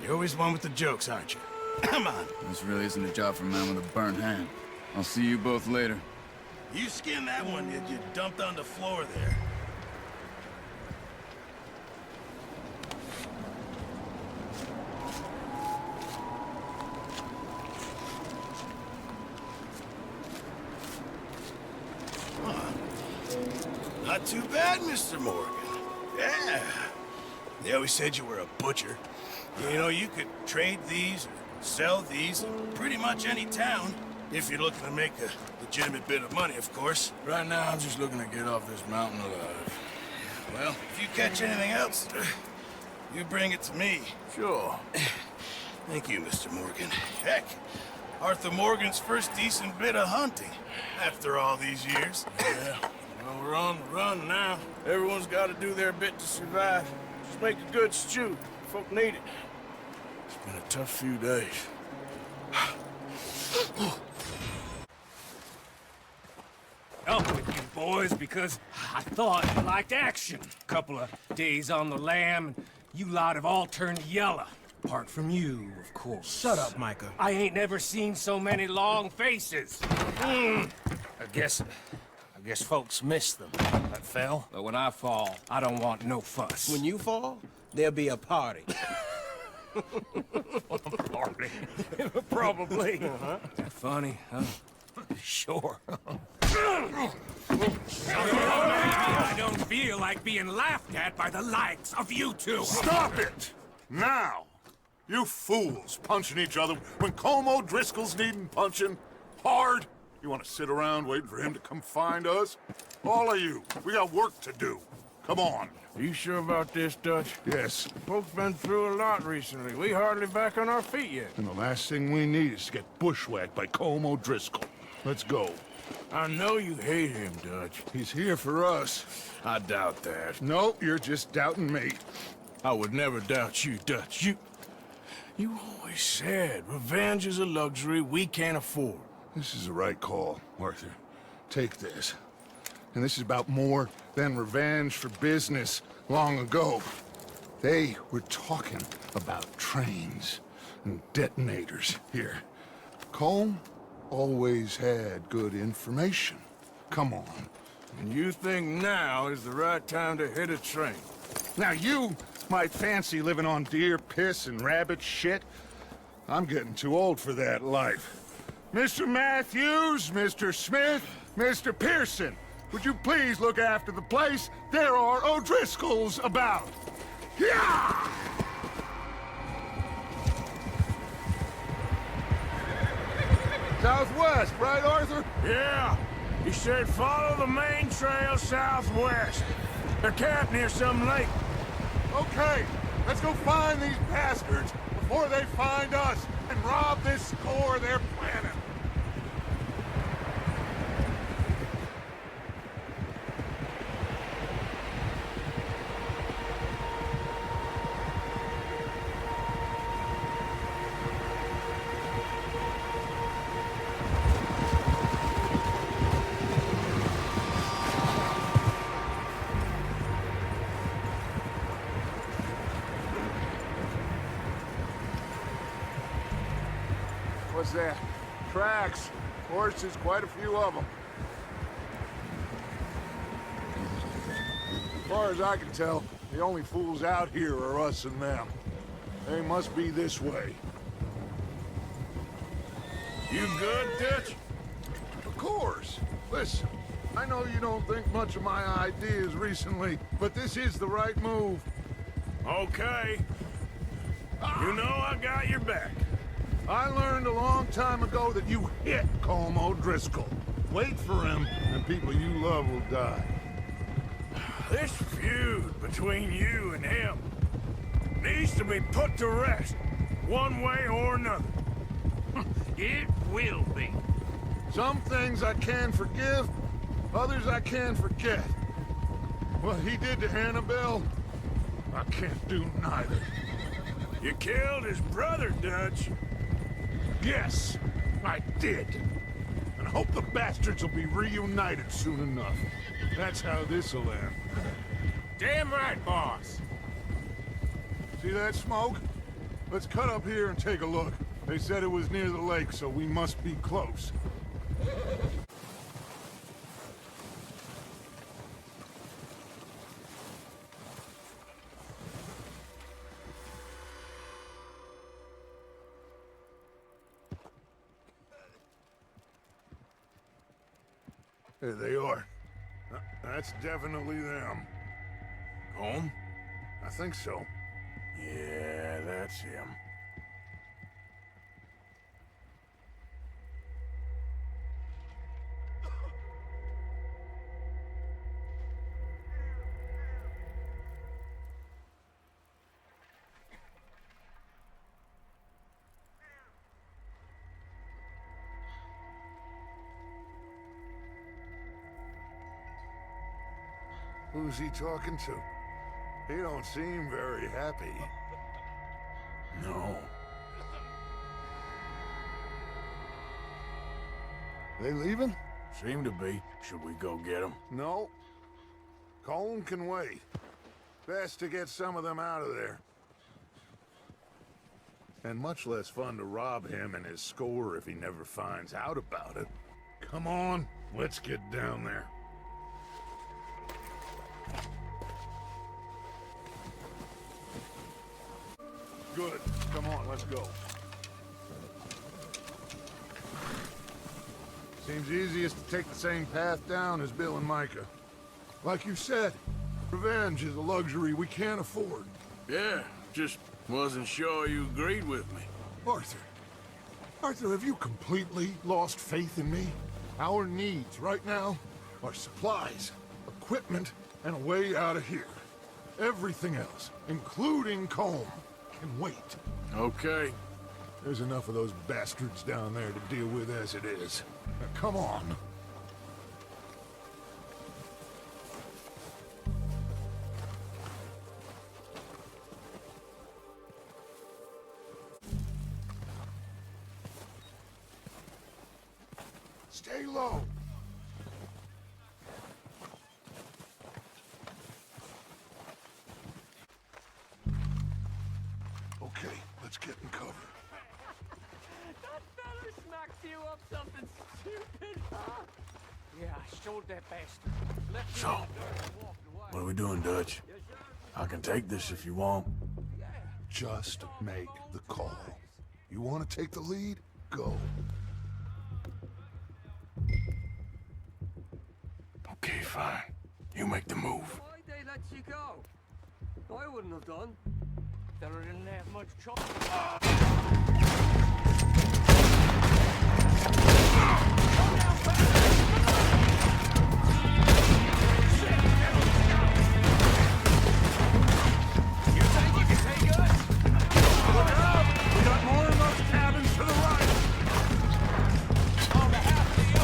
[SPEAKER 13] You're always one with the jokes, aren't you? Come on.
[SPEAKER 14] This really isn't a job for a man with a burnt hand. I'll see you both later.
[SPEAKER 13] You skinned that one that you dumped on the floor there. Not too bad, Mr. Morgan. Yeah. They always said you were a butcher. You know, you could trade these, or sell these in pretty much any town, if you're looking to make a legitimate bit of money, of course.
[SPEAKER 4] Right now, I'm just looking to get off this mountain alive.
[SPEAKER 13] Well, if you catch anything else, you bring it to me.
[SPEAKER 4] Sure.
[SPEAKER 13] Thank you, Mr. Morgan. Heck, Arthur Morgan's first decent bit of hunting, after all these years.
[SPEAKER 4] Yeah. Well, we're on the run now. Everyone's got to do their bit to survive. Just make a good stew. Folk need it. It's been a tough few days.
[SPEAKER 8] Up with you, boys, because I thought you liked action. Couple of days on the lam, and you lot have all turned yellow. Apart from you, of course.
[SPEAKER 4] Shut up, Micah.
[SPEAKER 8] I ain't never seen so many long faces. I guess folks miss them. That fell. But when I fall, I don't want no fuss.
[SPEAKER 4] When you fall, there'll be a party.
[SPEAKER 8] Party. Probably. Funny, huh? Sure. I don't feel like being laughed at by the likes of you two.
[SPEAKER 2] Stop it! Now! You fools punching each other when Colm O'Driscoll's needing punching hard. You want to sit around waiting for him to come find us? All of you, we got work to do. Come on.
[SPEAKER 4] Are you sure about this, Dutch?
[SPEAKER 2] Yes.
[SPEAKER 4] Folks been through a lot recently. We hardly back on our feet yet.
[SPEAKER 2] And the last thing we need is to get bushwhacked by Colm O'Driscoll. Let's go.
[SPEAKER 4] I know you hate him, Dutch.
[SPEAKER 2] He's here for us.
[SPEAKER 4] I doubt that.
[SPEAKER 2] No, you're just doubting me.
[SPEAKER 4] I would never doubt you, Dutch. You always said revenge is a luxury we can't afford.
[SPEAKER 2] This is the right call, Arthur. Take this. And this is about more than revenge for business long ago. They were talking about trains and detonators here. Colm always had good information. Come on.
[SPEAKER 4] And you think now is the right time to hit a train?
[SPEAKER 2] Now you might fancy living on deer piss and rabbit shit. I'm getting too old for that life. Mr. Matthews, Mr. Smith, Mr. Pearson, would you please look after the place? There are O'Driscolls about. Yeah! Southwest, right, Arthur?
[SPEAKER 4] Yeah. He said follow the main trail southwest. They're camped near some lake.
[SPEAKER 2] Okay, let's go find these bastards before they find us and rob this score they're planning. What's that? Tracks. Horses, quite a few of them. As far as I can tell, the only fools out here are us and them. They must be this way.
[SPEAKER 4] You good, Dutch?
[SPEAKER 2] Of course. Listen, I know you don't think much of my ideas recently, but this is the right move.
[SPEAKER 4] Okay. You know I got your back.
[SPEAKER 2] I learned a long time ago that you hit Colm O'Driscoll. Wait for him, and people you love will die.
[SPEAKER 4] This feud between you and him needs to be put to rest, one way or another.
[SPEAKER 8] It will be.
[SPEAKER 2] Some things I can forgive, others I can forget. What he did to Annabelle, I can't do neither.
[SPEAKER 4] You killed his brother, Dutch.
[SPEAKER 2] Yes, I did. And I hope the bastards will be reunited soon enough. That's how this'll end.
[SPEAKER 8] Damn right, boss.
[SPEAKER 2] See that smoke? Let's cut up here and take a look. They said it was near the lake, so we must be close. There they are. That's definitely them.
[SPEAKER 4] Home?
[SPEAKER 2] I think so.
[SPEAKER 4] Yeah, that's him.
[SPEAKER 2] Who's he talking to? He don't seem very happy.
[SPEAKER 4] No.
[SPEAKER 2] They leaving? Seem to be. Should we go get him? No. Colm can wait. Best to get some of them out of there. And much less fun to rob him and his score if he never finds out about it. Come on, let's get down there. Good. Come on, let's go. Seems easiest to take the same path down as Bill and Micah. Like you said, revenge is a luxury we can't afford.
[SPEAKER 12] Yeah, just wasn't sure you agreed with me.
[SPEAKER 2] Arthur, have you completely lost faith in me? Our needs right now are supplies, equipment, and a way out of here. Everything else, including Colm, can wait.
[SPEAKER 12] Okay.
[SPEAKER 2] There's enough of those bastards down there to deal with as it is. Now, come on. Stay low. Okay, let's get in cover.
[SPEAKER 9] That fella smacked you up something stupid, huh? Yeah, I showed that bastard. Left
[SPEAKER 12] So, what are we doing, Dutch? I can take this if you want.
[SPEAKER 2] Just make the call. You want to take the lead? Go.
[SPEAKER 12] Okay, fine. You make the move.
[SPEAKER 9] Why'd they let you go? I wouldn't have done. There didn't have much trouble.
[SPEAKER 2] You think you can take us? Look out! We got more of those cabins to the right!
[SPEAKER 9] On behalf of the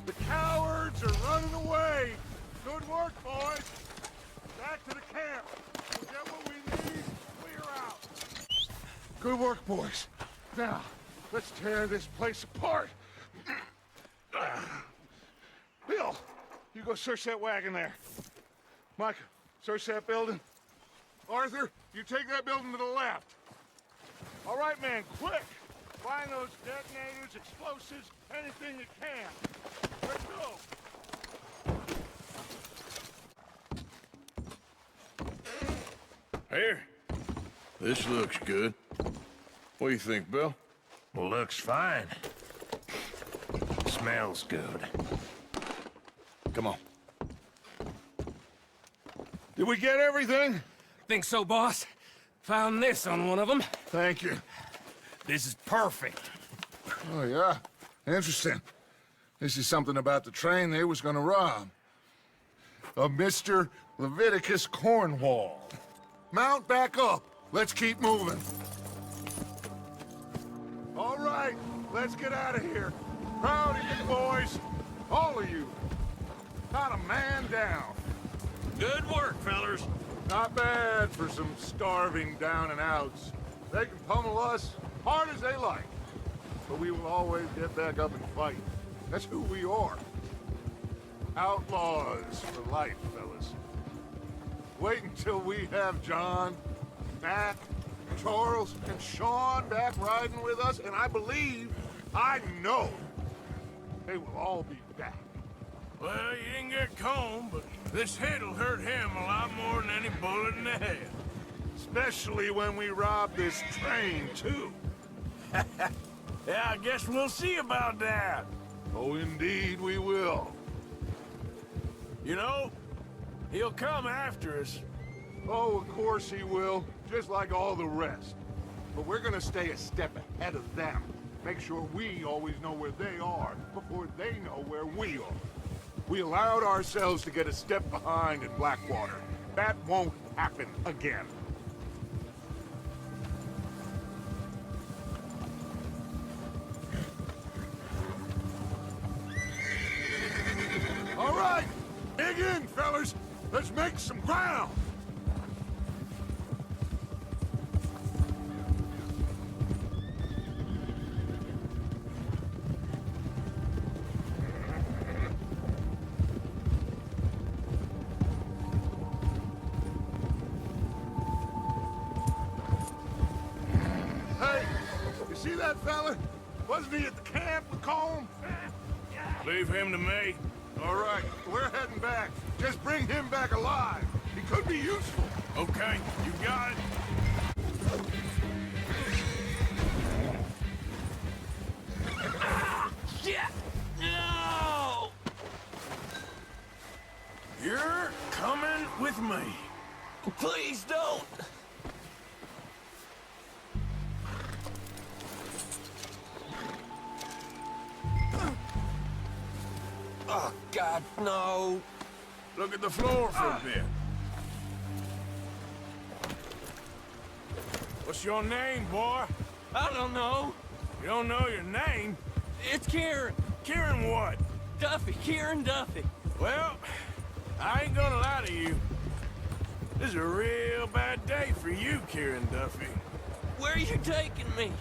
[SPEAKER 2] The cowards are running away! Good work, boys! Back to the camp! We'll get what we need, clear out! Good work, boys. Now, let's tear this place apart! Bill, you go search that wagon there. Mike, search that building. Arthur, you take that building to the left. All right, man, quick! Find those detonators, explosives, anything you can. Let's go!
[SPEAKER 12] Here. This looks good. What do you think, Bill?
[SPEAKER 8] Looks fine. Smells good.
[SPEAKER 12] Come on.
[SPEAKER 2] Did we get everything?
[SPEAKER 8] Think so, boss. Found this on one of them.
[SPEAKER 2] Thank you.
[SPEAKER 8] This is perfect.
[SPEAKER 2] Oh, yeah? Interesting. This is something about the train they was gonna rob. A Mr. Leviticus Cornwall. Mount back up. Let's keep moving. All right, let's get out of here. Proud of you, boys. All of you. Not a man down.
[SPEAKER 12] Good work, fellers.
[SPEAKER 2] Not bad for some starving down and outs. They can pummel us hard as they like. But we will always get back up and fight. That's who we are. Outlaws for life, fellas. Wait until we have John, Matt, Charles, and Sean back riding with us, and I believe, I know, they will all be back.
[SPEAKER 4] Well, you didn't get Colm, but this hit'll hurt him a lot more than any bullet in the head.
[SPEAKER 2] Especially when we rob this train, too.
[SPEAKER 4] Yeah, I guess we'll see about that.
[SPEAKER 2] Oh, indeed we will.
[SPEAKER 4] You know, he'll come after us.
[SPEAKER 2] Oh, of course he will, just like all the rest. But we're gonna stay a step ahead of them. Make sure we always know where they are before they know where we are. We allowed ourselves to get a step behind in Blackwater. That won't happen again. Dig in, fellas! Let's make some ground! Hey, you see that fella? Wasn't he at the camp with Colm?
[SPEAKER 4] Leave him to me.
[SPEAKER 2] All right, we're heading back. Just bring him back alive. He could be useful.
[SPEAKER 4] Okay, you got it.
[SPEAKER 9] Shit! No!
[SPEAKER 4] You're coming with me.
[SPEAKER 9] Please don't! Oh, God, no.
[SPEAKER 4] Look at the floor for a bit. What's your name, boy?
[SPEAKER 9] I don't know.
[SPEAKER 4] You don't know your name?
[SPEAKER 9] It's Kieran.
[SPEAKER 4] Kieran what?
[SPEAKER 9] Duffy. Kieran Duffy.
[SPEAKER 4] Well, I ain't gonna lie to you. This is a real bad day for you, Kieran Duffy.
[SPEAKER 9] Where are you taking me?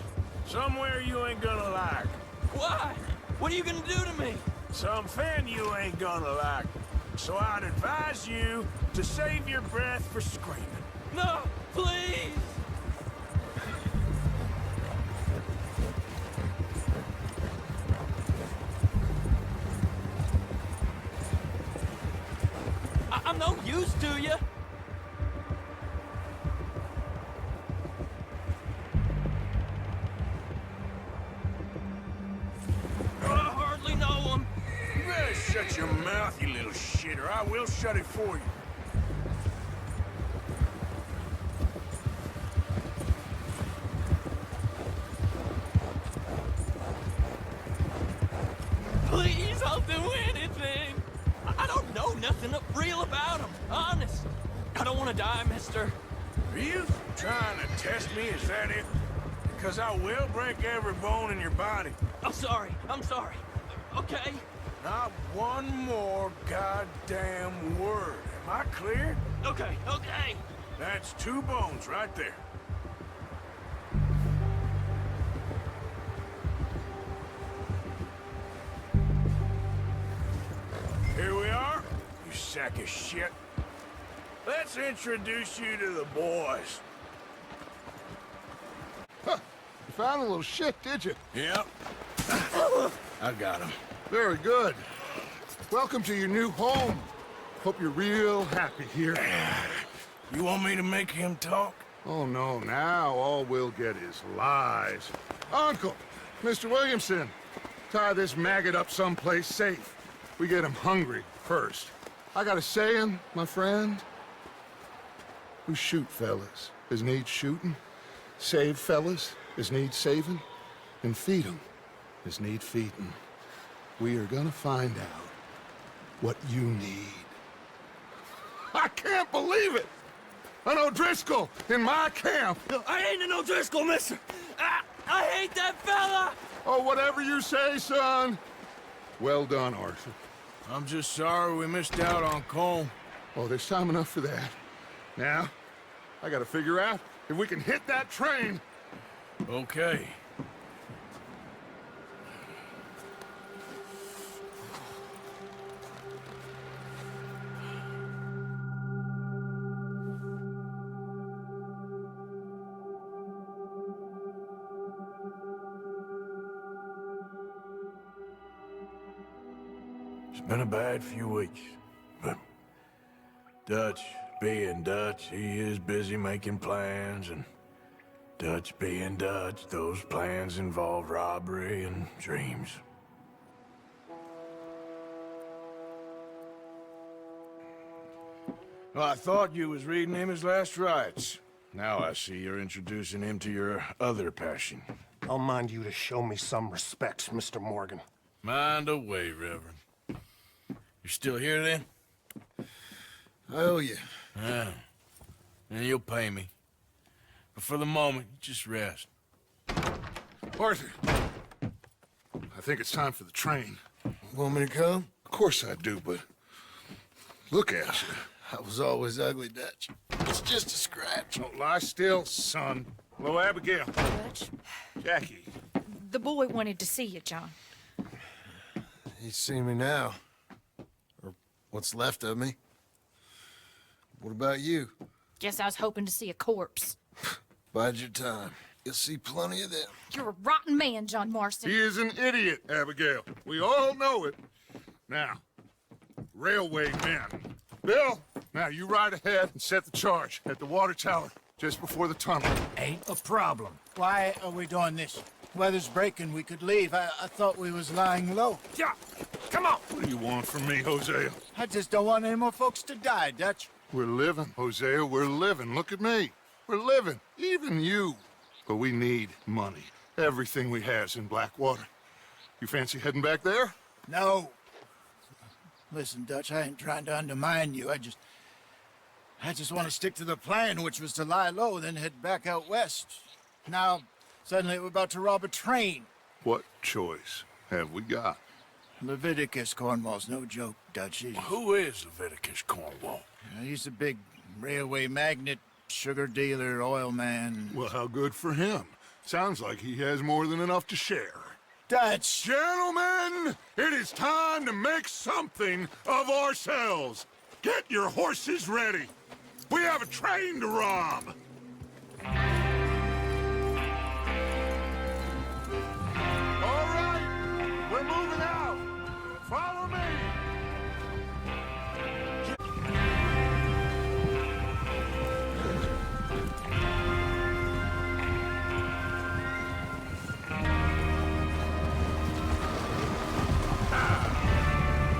[SPEAKER 4] Somewhere you ain't gonna like.
[SPEAKER 9] Why? What are you gonna do to me?
[SPEAKER 4] Something you ain't gonna like. So I'd advise you to save your breath for screaming.
[SPEAKER 9] No, please! I'm no use to you. I hardly know him.
[SPEAKER 4] You better shut your mouth, you little shit, or I will shut it for you.
[SPEAKER 9] Please, I'll do anything. I don't know nothing real about him, honest. I don't want to die, mister.
[SPEAKER 4] Are you trying to test me? Is that it? Because I will break every bone in your body.
[SPEAKER 9] I'm sorry. Okay?
[SPEAKER 4] Not one more goddamn word. Am I clear?
[SPEAKER 9] Okay.
[SPEAKER 4] That's 2 bones right there. Here we are, you sack of shit. Let's introduce you to the boys.
[SPEAKER 2] Huh. You found a little shit, did you?
[SPEAKER 4] Yep. I got him.
[SPEAKER 2] Very good. Welcome to your new home. Hope you're real happy here.
[SPEAKER 4] You want me to make him talk?
[SPEAKER 2] Oh, no. Now all we'll get is lies. Uncle, Mr. Williamson, tie this maggot up someplace safe. We get him hungry first. I got a saying, my friend. We shoot fellas as need shooting, save fellas as need saving, and feed 'em as need feeding. We are gonna find out what you need. I can't believe it! An O'Driscoll in my camp!
[SPEAKER 9] I ain't an O'Driscoll, mister! I hate that fella!
[SPEAKER 2] Oh, whatever you say, son. Well done, Arthur.
[SPEAKER 4] I'm just sorry we missed out on Colm.
[SPEAKER 2] Oh, there's time enough for that. Now, I gotta figure out if we can hit that train.
[SPEAKER 4] Okay. It's been a bad few weeks, but Dutch being Dutch, he is busy making plans, and Dutch being Dutch, those plans involve robbery and dreams. Well, I thought you was reading him his last rites. Now I see you're introducing him to your other passion.
[SPEAKER 1] I'll mind you to show me some respect, Mr. Morgan.
[SPEAKER 4] Mind away, Reverend. You still here, then?
[SPEAKER 2] I owe you.
[SPEAKER 4] Yeah. And you'll pay me. But for the moment, just rest.
[SPEAKER 2] Arthur, I think it's time for the train.
[SPEAKER 1] Want me to come?
[SPEAKER 2] Of course I do, but
[SPEAKER 12] Look at you. I was always ugly, Dutch. It's just a scratch.
[SPEAKER 2] Don't lie still, son. Hello, Abigail.
[SPEAKER 6] Dutch,
[SPEAKER 2] Jackie.
[SPEAKER 6] the boy wanted to see you, John.
[SPEAKER 12] He's seen me now. Or what's left of me. What about you?
[SPEAKER 6] Guess I was hoping to see a corpse.
[SPEAKER 12] Bide your time. You'll see plenty of them.
[SPEAKER 6] You're a rotten man, John Marston.
[SPEAKER 2] He is an idiot, Abigail. We all know it. Now, railway men. Bill, now you ride ahead and set the charge at the water tower just before the tunnel.
[SPEAKER 3] Ain't a problem. Why are we doing this? Weather's breaking. We could leave. I thought we was lying low.
[SPEAKER 2] Yeah, come on. What do you want from me, Hosea?
[SPEAKER 3] I just don't want any more folks to die, Dutch.
[SPEAKER 2] We're living, Hosea. We're living. Look at me. We're living. Even you. But we need money. Everything we has in Blackwater. You fancy heading back there?
[SPEAKER 3] No. Listen, Dutch, I ain't trying to undermine you. I just want to stick to the plan, which was to lie low, then head back out west. Now, suddenly we're about to rob a train.
[SPEAKER 2] What choice have we got?
[SPEAKER 3] Leviticus Cornwall's no joke, Dutch.
[SPEAKER 4] Who is Leviticus Cornwall?
[SPEAKER 3] He's a big railway magnate, sugar dealer, oil man.
[SPEAKER 2] Well, how good for him. Sounds like he has more than enough to share.
[SPEAKER 3] Dutch!
[SPEAKER 2] Gentlemen, it is time to make something of ourselves. Get your horses ready. We have a train to rob. All right, we're moving out. Follow me.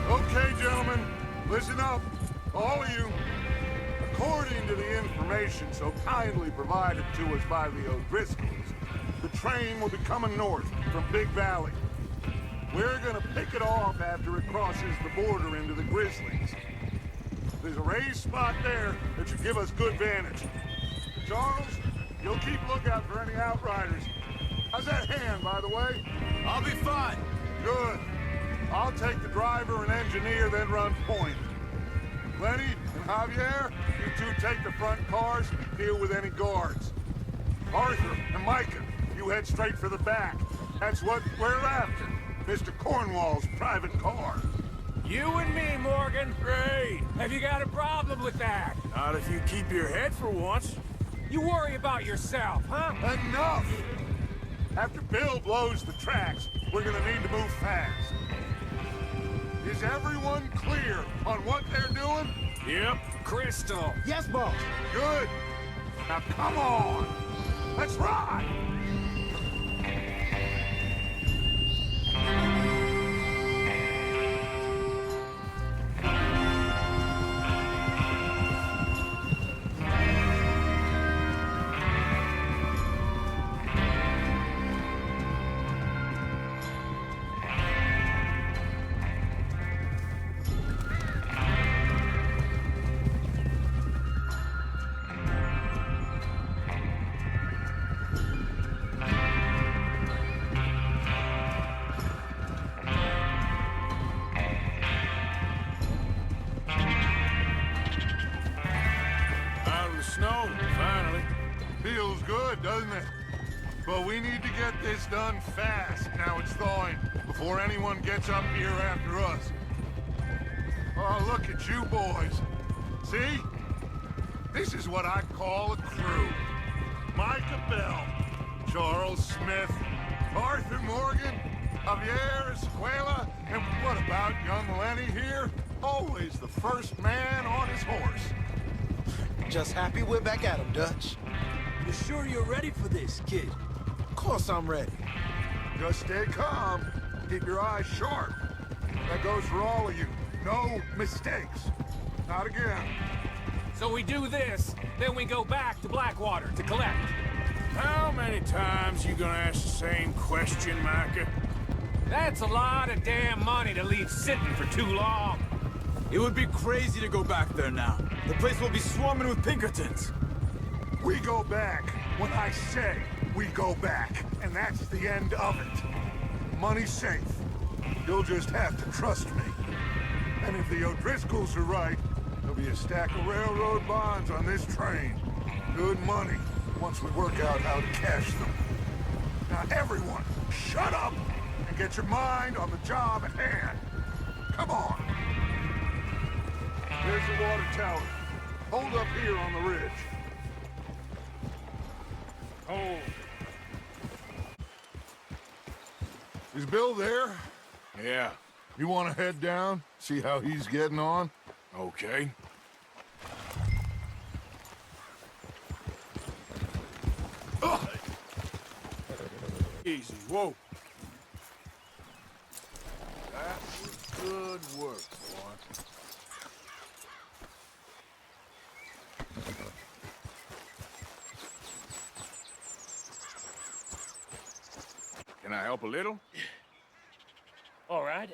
[SPEAKER 2] Okay, gentlemen, listen up, all of you. According to the information so kindly provided to us by the O'Driscolls, the train will be coming north from Big Valley. We're gonna pick it off after it crosses the border into the Grizzlies. There's a raised spot there that should give us good vantage. Charles, you'll keep lookout for any outriders. How's that hand, by the way?
[SPEAKER 14] I'll be fine.
[SPEAKER 2] Good. I'll take the driver and engineer, then run point. Lenny and Javier, you two take the front cars, deal with any guards. Arthur and Micah, you head straight for the back. That's what we're after. Mr. Cornwall's private car.
[SPEAKER 8] You and me, Morgan. Great. Have you got a problem with that?
[SPEAKER 4] Not if you keep your head for once.
[SPEAKER 8] You worry about yourself, huh?
[SPEAKER 2] Enough! After Bill blows the tracks, we're gonna need to move fast. Is everyone clear on what they're doing?
[SPEAKER 4] Yep.
[SPEAKER 8] Crystal.
[SPEAKER 3] Yes, boss.
[SPEAKER 2] Good. Now come on. Let's ride.
[SPEAKER 4] Snow, finally.
[SPEAKER 2] Feels good, doesn't it? But we need to get this done fast, now it's thawing, before anyone gets up here after us. Oh, look at you boys. See? This is what I call a crew. Micah Bell, Charles Smith, Arthur Morgan, Javier Escuela, and what about young Lenny here? Always the first man on his horse.
[SPEAKER 15] Just happy we're back at him, Dutch.
[SPEAKER 11] You sure you're ready for this, kid?
[SPEAKER 15] Of course I'm ready.
[SPEAKER 2] Just stay calm. Keep your eyes sharp. That goes for all of you. No mistakes. Not again.
[SPEAKER 8] So we do this, then we go back to Blackwater to collect.
[SPEAKER 4] How many times you gonna ask the same question, Micah?
[SPEAKER 8] That's a lot of damn money to leave sitting for too long.
[SPEAKER 14] It would be crazy to go back there now. The place will be swarming with Pinkertons.
[SPEAKER 2] We go back when I say we go back, and that's the end of it. Money's safe. You'll just have to trust me. And if the O'Driscolls are right, There'll be a stack of railroad bonds on this train. Good money, once we work out how to cash them. Now everyone, shut up and get your mind on the job at hand. Come on. There's the water tower. Hold up here on the ridge. Hold. Is Bill there? Yeah. You want to head down, see how he's getting on? Okay. Ugh. Easy, whoa. That was good work, boy. Can I help a little?
[SPEAKER 8] All right.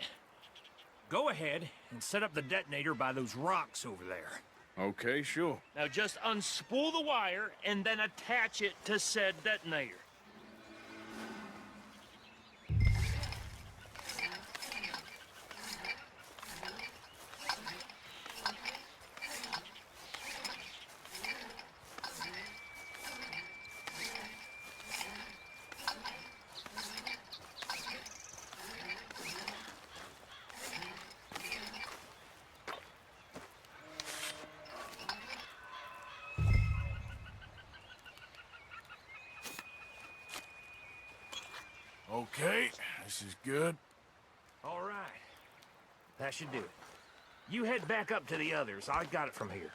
[SPEAKER 8] Go ahead and set up the detonator by those rocks over there.
[SPEAKER 2] Okay, sure.
[SPEAKER 8] Now just unspool the wire and then attach it to said detonator.
[SPEAKER 2] Okay, this is good.
[SPEAKER 8] All right. That should do it. You head back up to the others. I got it from here.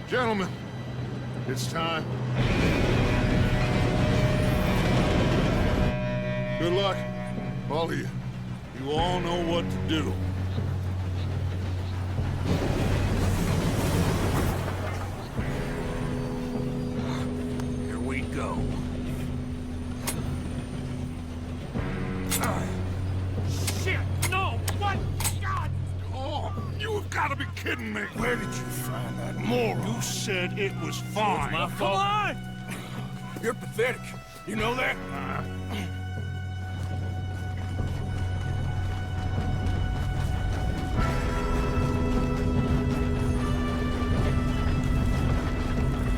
[SPEAKER 2] Gentlemen, it's time. Good luck, all of you. You all know what to do.
[SPEAKER 8] Here we go. Shit! No! What? God!
[SPEAKER 2] Oh, you have got to be kidding me. Where did you find that moron? You said it was fine.
[SPEAKER 8] My fault. Come on!
[SPEAKER 2] You're pathetic. You know that?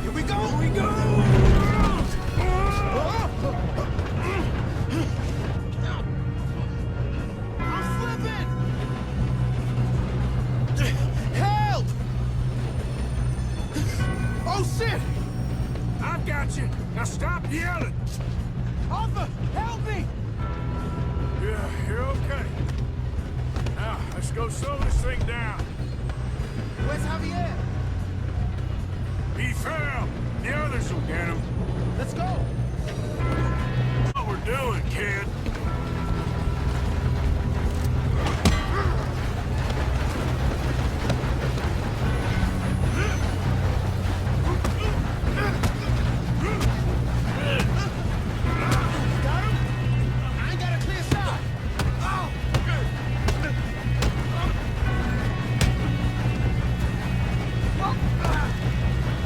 [SPEAKER 3] Here we go! Here we go! I'm slipping! Help! Oh, shit!
[SPEAKER 4] I've got you. Now stop yelling.
[SPEAKER 3] Arthur, help me!
[SPEAKER 4] Yeah, you're okay. Now, let's go slow this thing down.
[SPEAKER 3] Where's Javier?
[SPEAKER 4] He fell. The others will get him.
[SPEAKER 3] Let's go!
[SPEAKER 4] What we're doing, kid.
[SPEAKER 3] Got him? I ain't got a clear shot. Oh!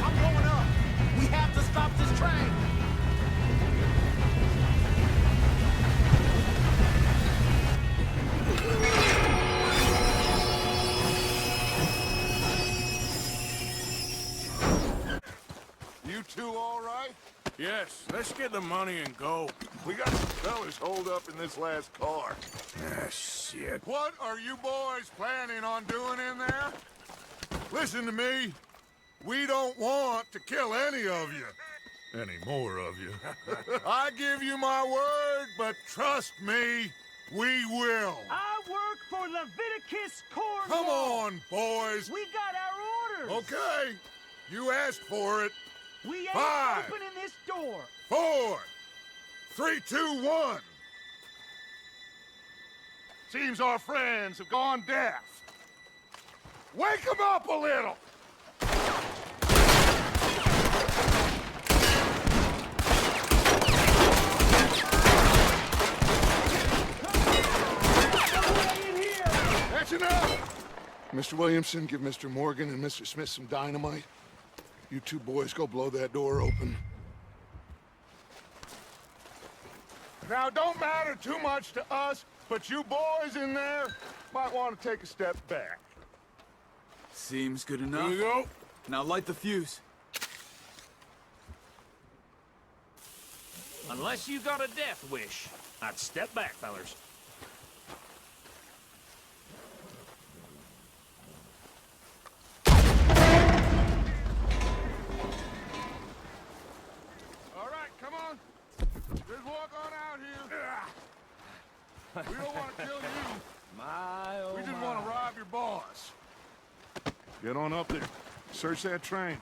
[SPEAKER 3] I'm going up. We have to stop this train.
[SPEAKER 2] You two all right?
[SPEAKER 4] Yes, let's get the money and go.
[SPEAKER 2] We got some fellas holed up in this last car.
[SPEAKER 4] Ah, shit.
[SPEAKER 2] What are you boys planning on doing in there? Listen to me. We don't want to kill any of you. Any more of you. I give you my word, but trust me, we will.
[SPEAKER 8] I work for Leviticus Corps.
[SPEAKER 2] Come on, boys.
[SPEAKER 8] We got our orders.
[SPEAKER 2] Okay. You asked for it.
[SPEAKER 8] We ain't
[SPEAKER 2] 5,
[SPEAKER 8] opening this door.
[SPEAKER 2] 4, 3, 2, 1. Seems our friends have gone deaf. Wake them up a little. That's enough. Mr. Williamson, give Mr. Morgan and Mr. Smith some dynamite. You two boys go blow that door open. Now, it don't matter too much to us, but you boys in there might want to take a step back.
[SPEAKER 14] Seems good enough.
[SPEAKER 2] Here we go.
[SPEAKER 14] Now light the fuse.
[SPEAKER 8] Unless you got a death wish, I'd step back, fellers.
[SPEAKER 2] All right, come on. Just walk on out here. We don't want to kill you. We just want to rob your boss. Get on up there. Search that train.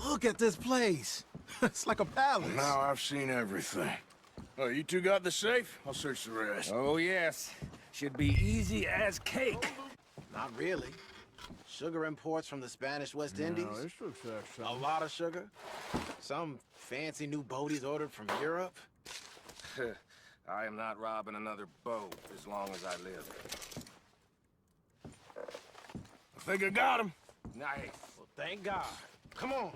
[SPEAKER 15] Look at this place. It's like a palace.
[SPEAKER 4] Now I've seen everything. Oh, you two got the safe? I'll search the rest.
[SPEAKER 8] Oh, yes. Should be easy as cake.
[SPEAKER 15] Not really. Sugar imports from the Spanish West Indies.
[SPEAKER 4] No, this looks like
[SPEAKER 15] A
[SPEAKER 4] something.
[SPEAKER 15] lot of sugar. Some fancy new boat he's ordered from Europe.
[SPEAKER 8] I am not robbing another boat as long as I live.
[SPEAKER 4] I think I got him.
[SPEAKER 8] Nice.
[SPEAKER 15] Well, thank God. Come on.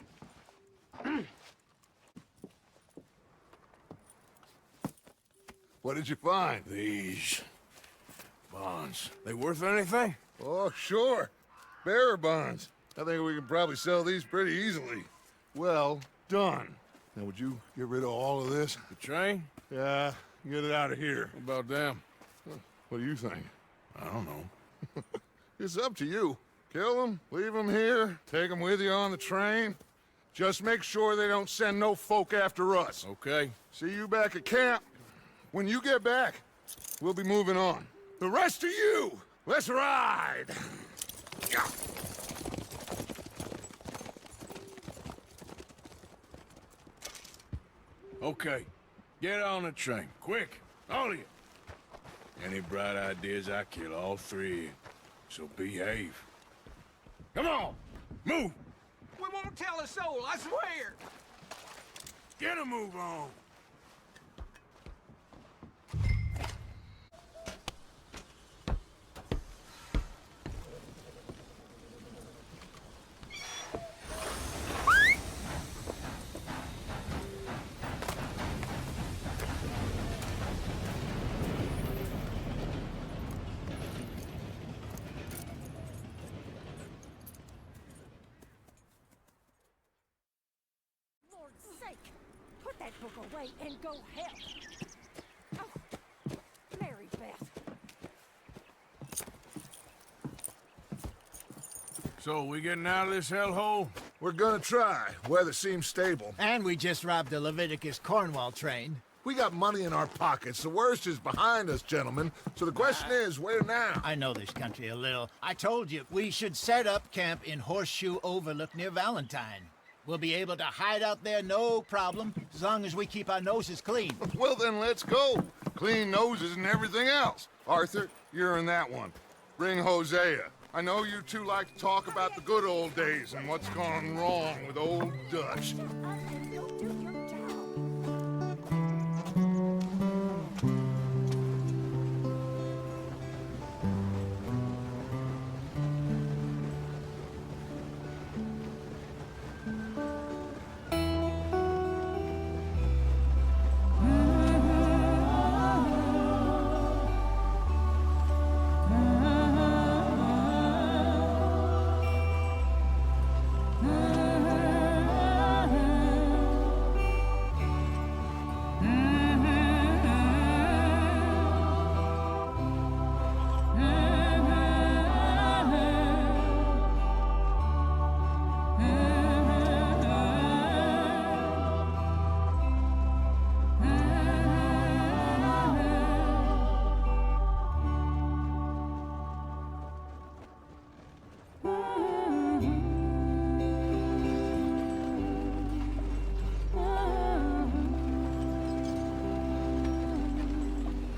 [SPEAKER 2] What did you find?
[SPEAKER 4] These bonds. They worth anything?
[SPEAKER 2] Oh, sure. Bearer bonds. I think we can probably sell these pretty easily. Well done. Now, would you get rid of all of this?
[SPEAKER 4] The train?
[SPEAKER 2] Yeah, get it out of here.
[SPEAKER 4] What about them?
[SPEAKER 2] What do you think?
[SPEAKER 4] I don't know.
[SPEAKER 2] It's up to you. Kill them, leave them here, take them with you on the train. Just make sure they don't send no folk after us.
[SPEAKER 4] Okay.
[SPEAKER 2] See you back at camp. When you get back, we'll be moving on. The rest of you, let's ride!
[SPEAKER 4] Okay. Get on the train. Quick. All of you. Any bright ideas, I kill all three. So behave. Come on! Move!
[SPEAKER 9] We won't tell a soul, I swear!
[SPEAKER 4] Get a move on!
[SPEAKER 5] Put that book away and go help. Oh, Mary Beth.
[SPEAKER 4] So, we getting out of this hellhole?
[SPEAKER 2] We're gonna try. Weather seems stable.
[SPEAKER 3] And we just robbed the Leviticus Cornwall train.
[SPEAKER 2] We got money in our pockets. The worst is behind us, gentlemen. So the question is, where now?
[SPEAKER 3] I know this country a little. I told you, we should set up camp in Horseshoe Overlook near Valentine. We'll be able to hide out there, no problem, as long as we keep our noses clean.
[SPEAKER 2] Well, then let's go. Clean noses and everything else. Arthur, you're in that one. Bring Hosea. I know you two like to talk about the good old days and what's gone wrong with old Dutch.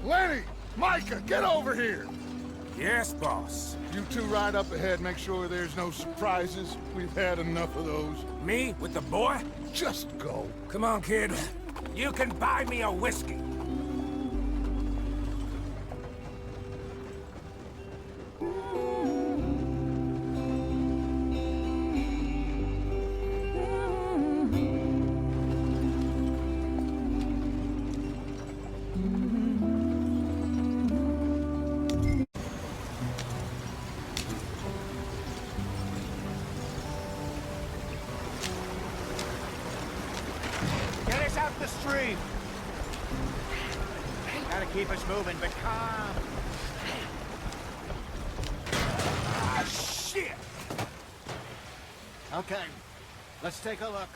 [SPEAKER 2] Lenny! Micah, get over here!
[SPEAKER 8] Yes, boss.
[SPEAKER 2] You two ride up ahead, make sure there's no surprises. We've had enough of those.
[SPEAKER 8] Me with the boy?
[SPEAKER 2] Just go.
[SPEAKER 8] Come on, kid. You can buy me a whiskey.
[SPEAKER 3] the stream. Gotta keep us moving, but calm.
[SPEAKER 4] Ah, shit!
[SPEAKER 3] Okay, let's take a look.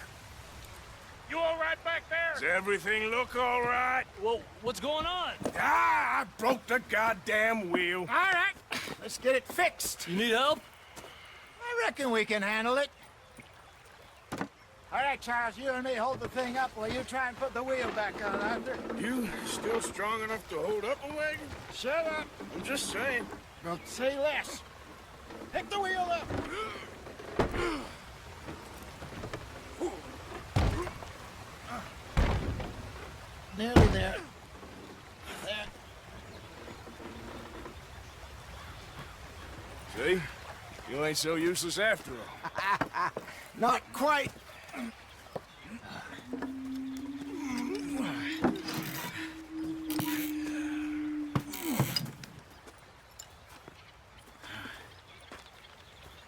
[SPEAKER 4] You all right back there? Does everything look all right?
[SPEAKER 11] Well, what's going on?
[SPEAKER 4] Ah, I broke the goddamn wheel.
[SPEAKER 3] All right, let's get it fixed.
[SPEAKER 11] You need help?
[SPEAKER 3] I reckon we can handle it. All right, Charles, you and me hold the thing up while you try and put the wheel back on, Arthur.
[SPEAKER 4] You still strong enough to hold up a wagon?
[SPEAKER 3] Shut up.
[SPEAKER 4] I'm just saying.
[SPEAKER 3] Well, say less. Pick the wheel up. Nearly there. There.
[SPEAKER 4] See? You ain't so useless after all.
[SPEAKER 3] Not quite.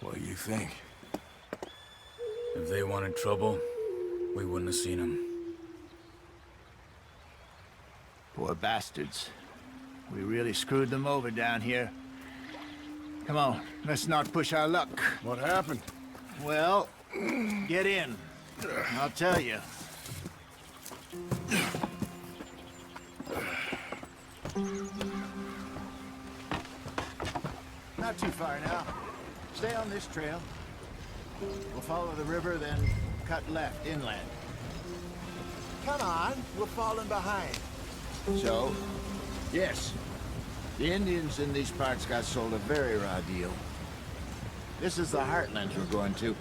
[SPEAKER 4] What do you think?
[SPEAKER 14] If they wanted trouble, we wouldn't have seen them.
[SPEAKER 3] Poor bastards. We really screwed them over down here. Come on, let's not push our luck.
[SPEAKER 4] What happened?
[SPEAKER 3] Well, get in. I'll tell you. Not too far now. Stay on this trail. We'll follow the river, then cut left inland. Come on, we're falling behind. So, yes, the Indians in these parts got sold a very raw deal. This is the heartlands we're going to.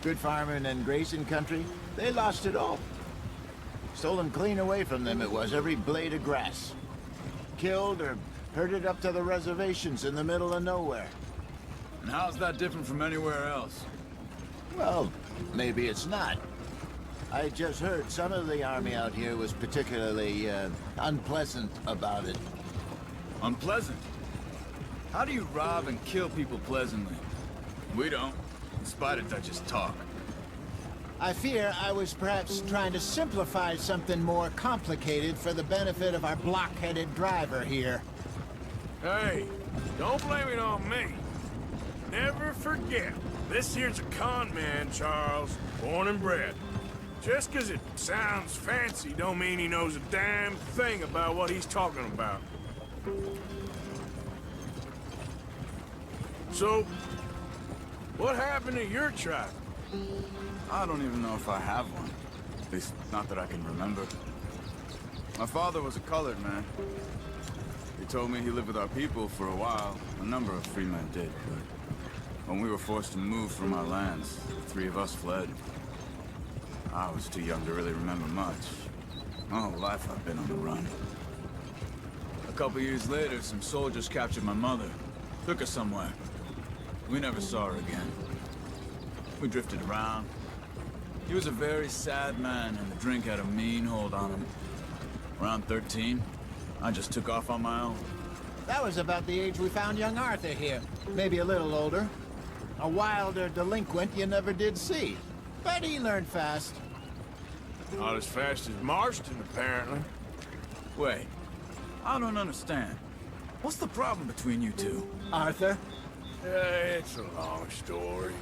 [SPEAKER 3] Good farming and grazing country, they lost it all. Stolen clean away from them it was, every blade of grass. Killed or herded up to the reservations in the middle of nowhere.
[SPEAKER 14] And how's that different from anywhere else?
[SPEAKER 3] Well, maybe it's not. I just heard some of the army out here was particularly, unpleasant about it.
[SPEAKER 14] Unpleasant? How do you rob and kill people pleasantly? We don't, in spite of Dutch's talk.
[SPEAKER 3] I fear I was perhaps trying to simplify something more complicated for the benefit of our block-headed driver here.
[SPEAKER 4] Hey, don't blame it on me. Never forget, this here's a con man, Charles, born and bred. Just 'cause it sounds fancy don't mean he knows a damn thing about what he's talking about. So, what happened to your tribe?
[SPEAKER 14] I don't even know if I have one. At least, not that I can remember. My father was a colored man. He told me he lived with our people for a while. A number of free men did, but when we were forced to move from our lands, the three of us fled. I was too young to really remember much. My whole life I've been on the run. A couple years later, some soldiers captured my mother. Took her somewhere. We never saw her again. We drifted around. He was a very sad man, and the drink had a mean hold on him. Around 13, I just took off on my own.
[SPEAKER 3] That was about the age we found young Arthur here. Maybe a little older. A wilder delinquent you never did see. But he learned fast.
[SPEAKER 4] Not as fast as Marston, apparently.
[SPEAKER 14] Wait, I don't understand. What's the problem between you two?
[SPEAKER 3] Arthur?
[SPEAKER 4] It's a long story.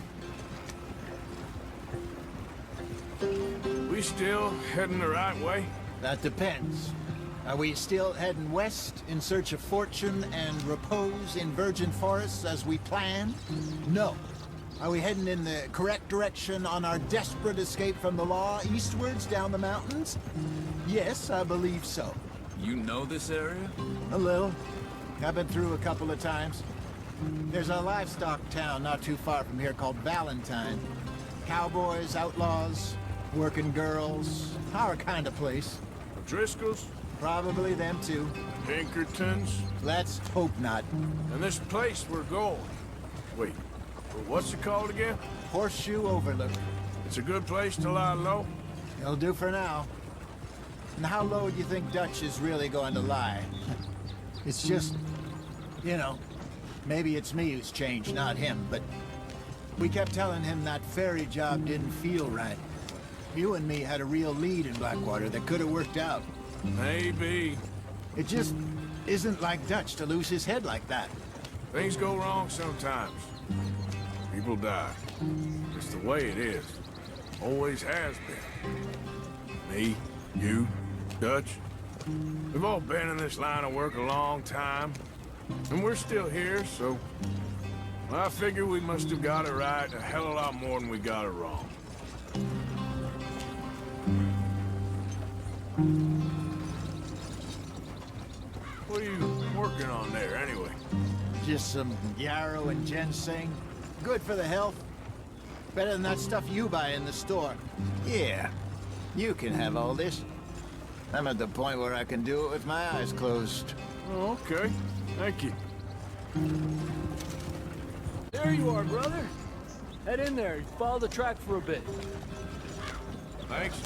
[SPEAKER 4] We still heading the right way?
[SPEAKER 3] That depends. Are we still heading west in search of fortune and repose in virgin forests as we planned? No. Are we heading in the correct direction on our desperate escape from the law eastwards down the mountains? Yes, I believe so.
[SPEAKER 14] You know this area?
[SPEAKER 3] A little. I've been through a couple of times. There's a livestock town not too far from here called Valentine. Cowboys, outlaws, working girls, our kind of place.
[SPEAKER 4] Driscoll's?
[SPEAKER 3] Probably them too.
[SPEAKER 4] Pinkertons?
[SPEAKER 3] Let's hope not.
[SPEAKER 4] And this place we're going. Wait, what's it called again?
[SPEAKER 3] Horseshoe Overlook.
[SPEAKER 4] It's a good place to lie low?
[SPEAKER 3] It'll do for now. And how low do you think Dutch is really going to lie? It's just, you know, maybe it's me who's changed, not him, but we kept telling him that ferry job didn't feel right. You and me had a real lead in Blackwater that could have worked out.
[SPEAKER 4] Maybe.
[SPEAKER 3] It just isn't like Dutch to lose his head like that.
[SPEAKER 4] Things go wrong sometimes. People die. It's the way it is. Always has been. Me, you, Dutch. We've all been in this line of work a long time. And we're still here, so... I figure we must have got it right a hell of a lot more than we got it wrong. What are you working on there, anyway?
[SPEAKER 3] Just some yarrow and ginseng. Good for the health. Better than that stuff you buy in the store. Yeah, you can have all this. I'm at the point where I can do it with my eyes closed.
[SPEAKER 4] Oh, okay. Thank you.
[SPEAKER 11] There you are, brother. Head in there. Follow the track for a bit.
[SPEAKER 4] Thanks.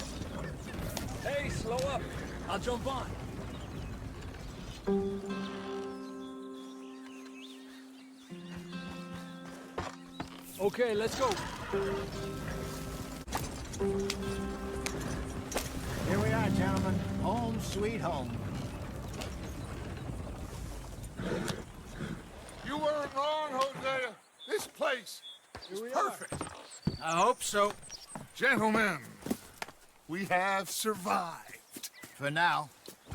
[SPEAKER 11] Hey, slow up. I'll jump on. Okay, let's go.
[SPEAKER 3] Here we are, gentlemen. Home sweet home.
[SPEAKER 2] You weren't wrong, Hosea. This place is perfect.
[SPEAKER 3] I hope so.
[SPEAKER 2] Gentlemen, we have survived.
[SPEAKER 3] For now.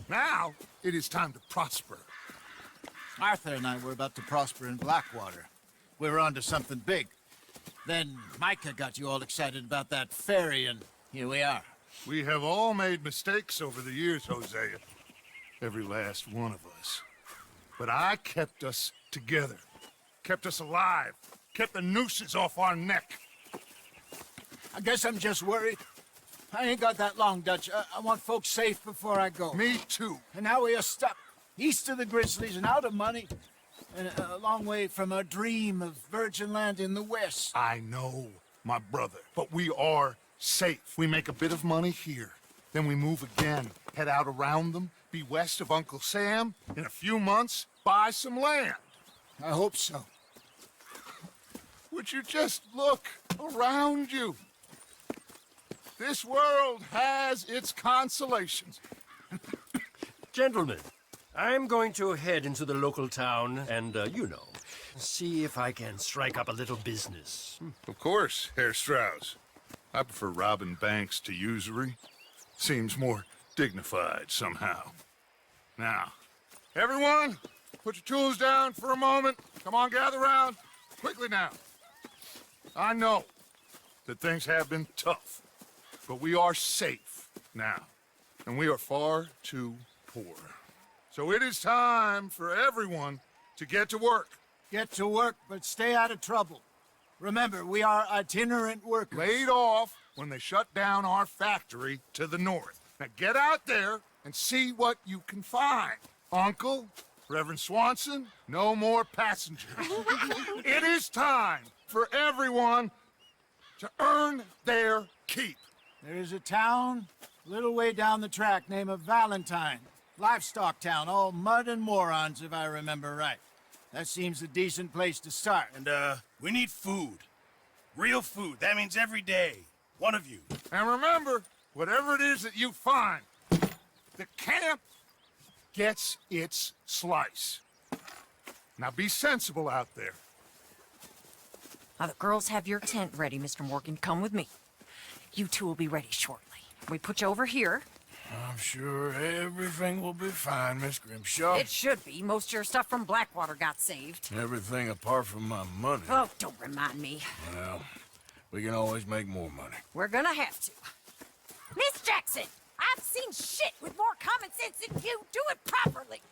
[SPEAKER 2] Now, it is time to prosper.
[SPEAKER 3] Arthur and I were about to prosper in Blackwater. We were onto something big. Then Micah got you all excited about that ferry, and here we are.
[SPEAKER 2] We have all made mistakes over the years, Hosea. Every last one of us. But I kept us together. Kept us alive. Kept the nooses off our neck.
[SPEAKER 3] I guess I'm just worried. I ain't got that long, Dutch. I want folks safe before I go.
[SPEAKER 2] Me too.
[SPEAKER 3] And now we are stuck east of the Grizzlies and out of money. And a long way from our dream of virgin land in the west.
[SPEAKER 2] I know, my brother. But we are safe. We make a bit of money here. Then we move again. Head out around them. Be west of Uncle Sam. In a few months, buy some land.
[SPEAKER 3] I hope so.
[SPEAKER 2] Would you just look around you? This world has its consolations.
[SPEAKER 16] Gentlemen, I'm going to head into the local town and, see if I can strike up a little business.
[SPEAKER 2] Of course, Herr Strauss. I prefer robbing banks to usury. Seems more dignified somehow. Now, everyone, put your tools down for a moment. Come on, gather round. Quickly now. I know that things have been tough, but we are safe now, and we are far too poor. So it is time for everyone to get to work.
[SPEAKER 3] Get to work, but stay out of trouble. Remember, we are itinerant workers.
[SPEAKER 2] Laid off when they shut down our factory to the north. Now get out there and see what you can find. Uncle, Reverend Swanson, no more passengers. It is time for everyone to earn their keep.
[SPEAKER 3] There is a town a little way down the track named Valentine. Livestock town, all mud and morons, if I remember right. That seems a decent place to start.
[SPEAKER 13] And, we need food. Real food. That means every day. One of you.
[SPEAKER 2] And remember, whatever it is that you find, the camp gets its slice. Now be sensible out there.
[SPEAKER 5] Now, the girls have your tent ready, Mr. Morgan. Come with me. You two will be ready shortly. We put you over here.
[SPEAKER 4] I'm sure everything will be fine, Miss Grimshaw.
[SPEAKER 5] It should be. Most of your stuff from Blackwater got saved.
[SPEAKER 4] Everything apart from my money.
[SPEAKER 5] Oh, don't remind me.
[SPEAKER 4] Well, we can always make more money.
[SPEAKER 5] We're gonna have to. Miss Jackson, I've seen shit with more common sense than you. Do it properly.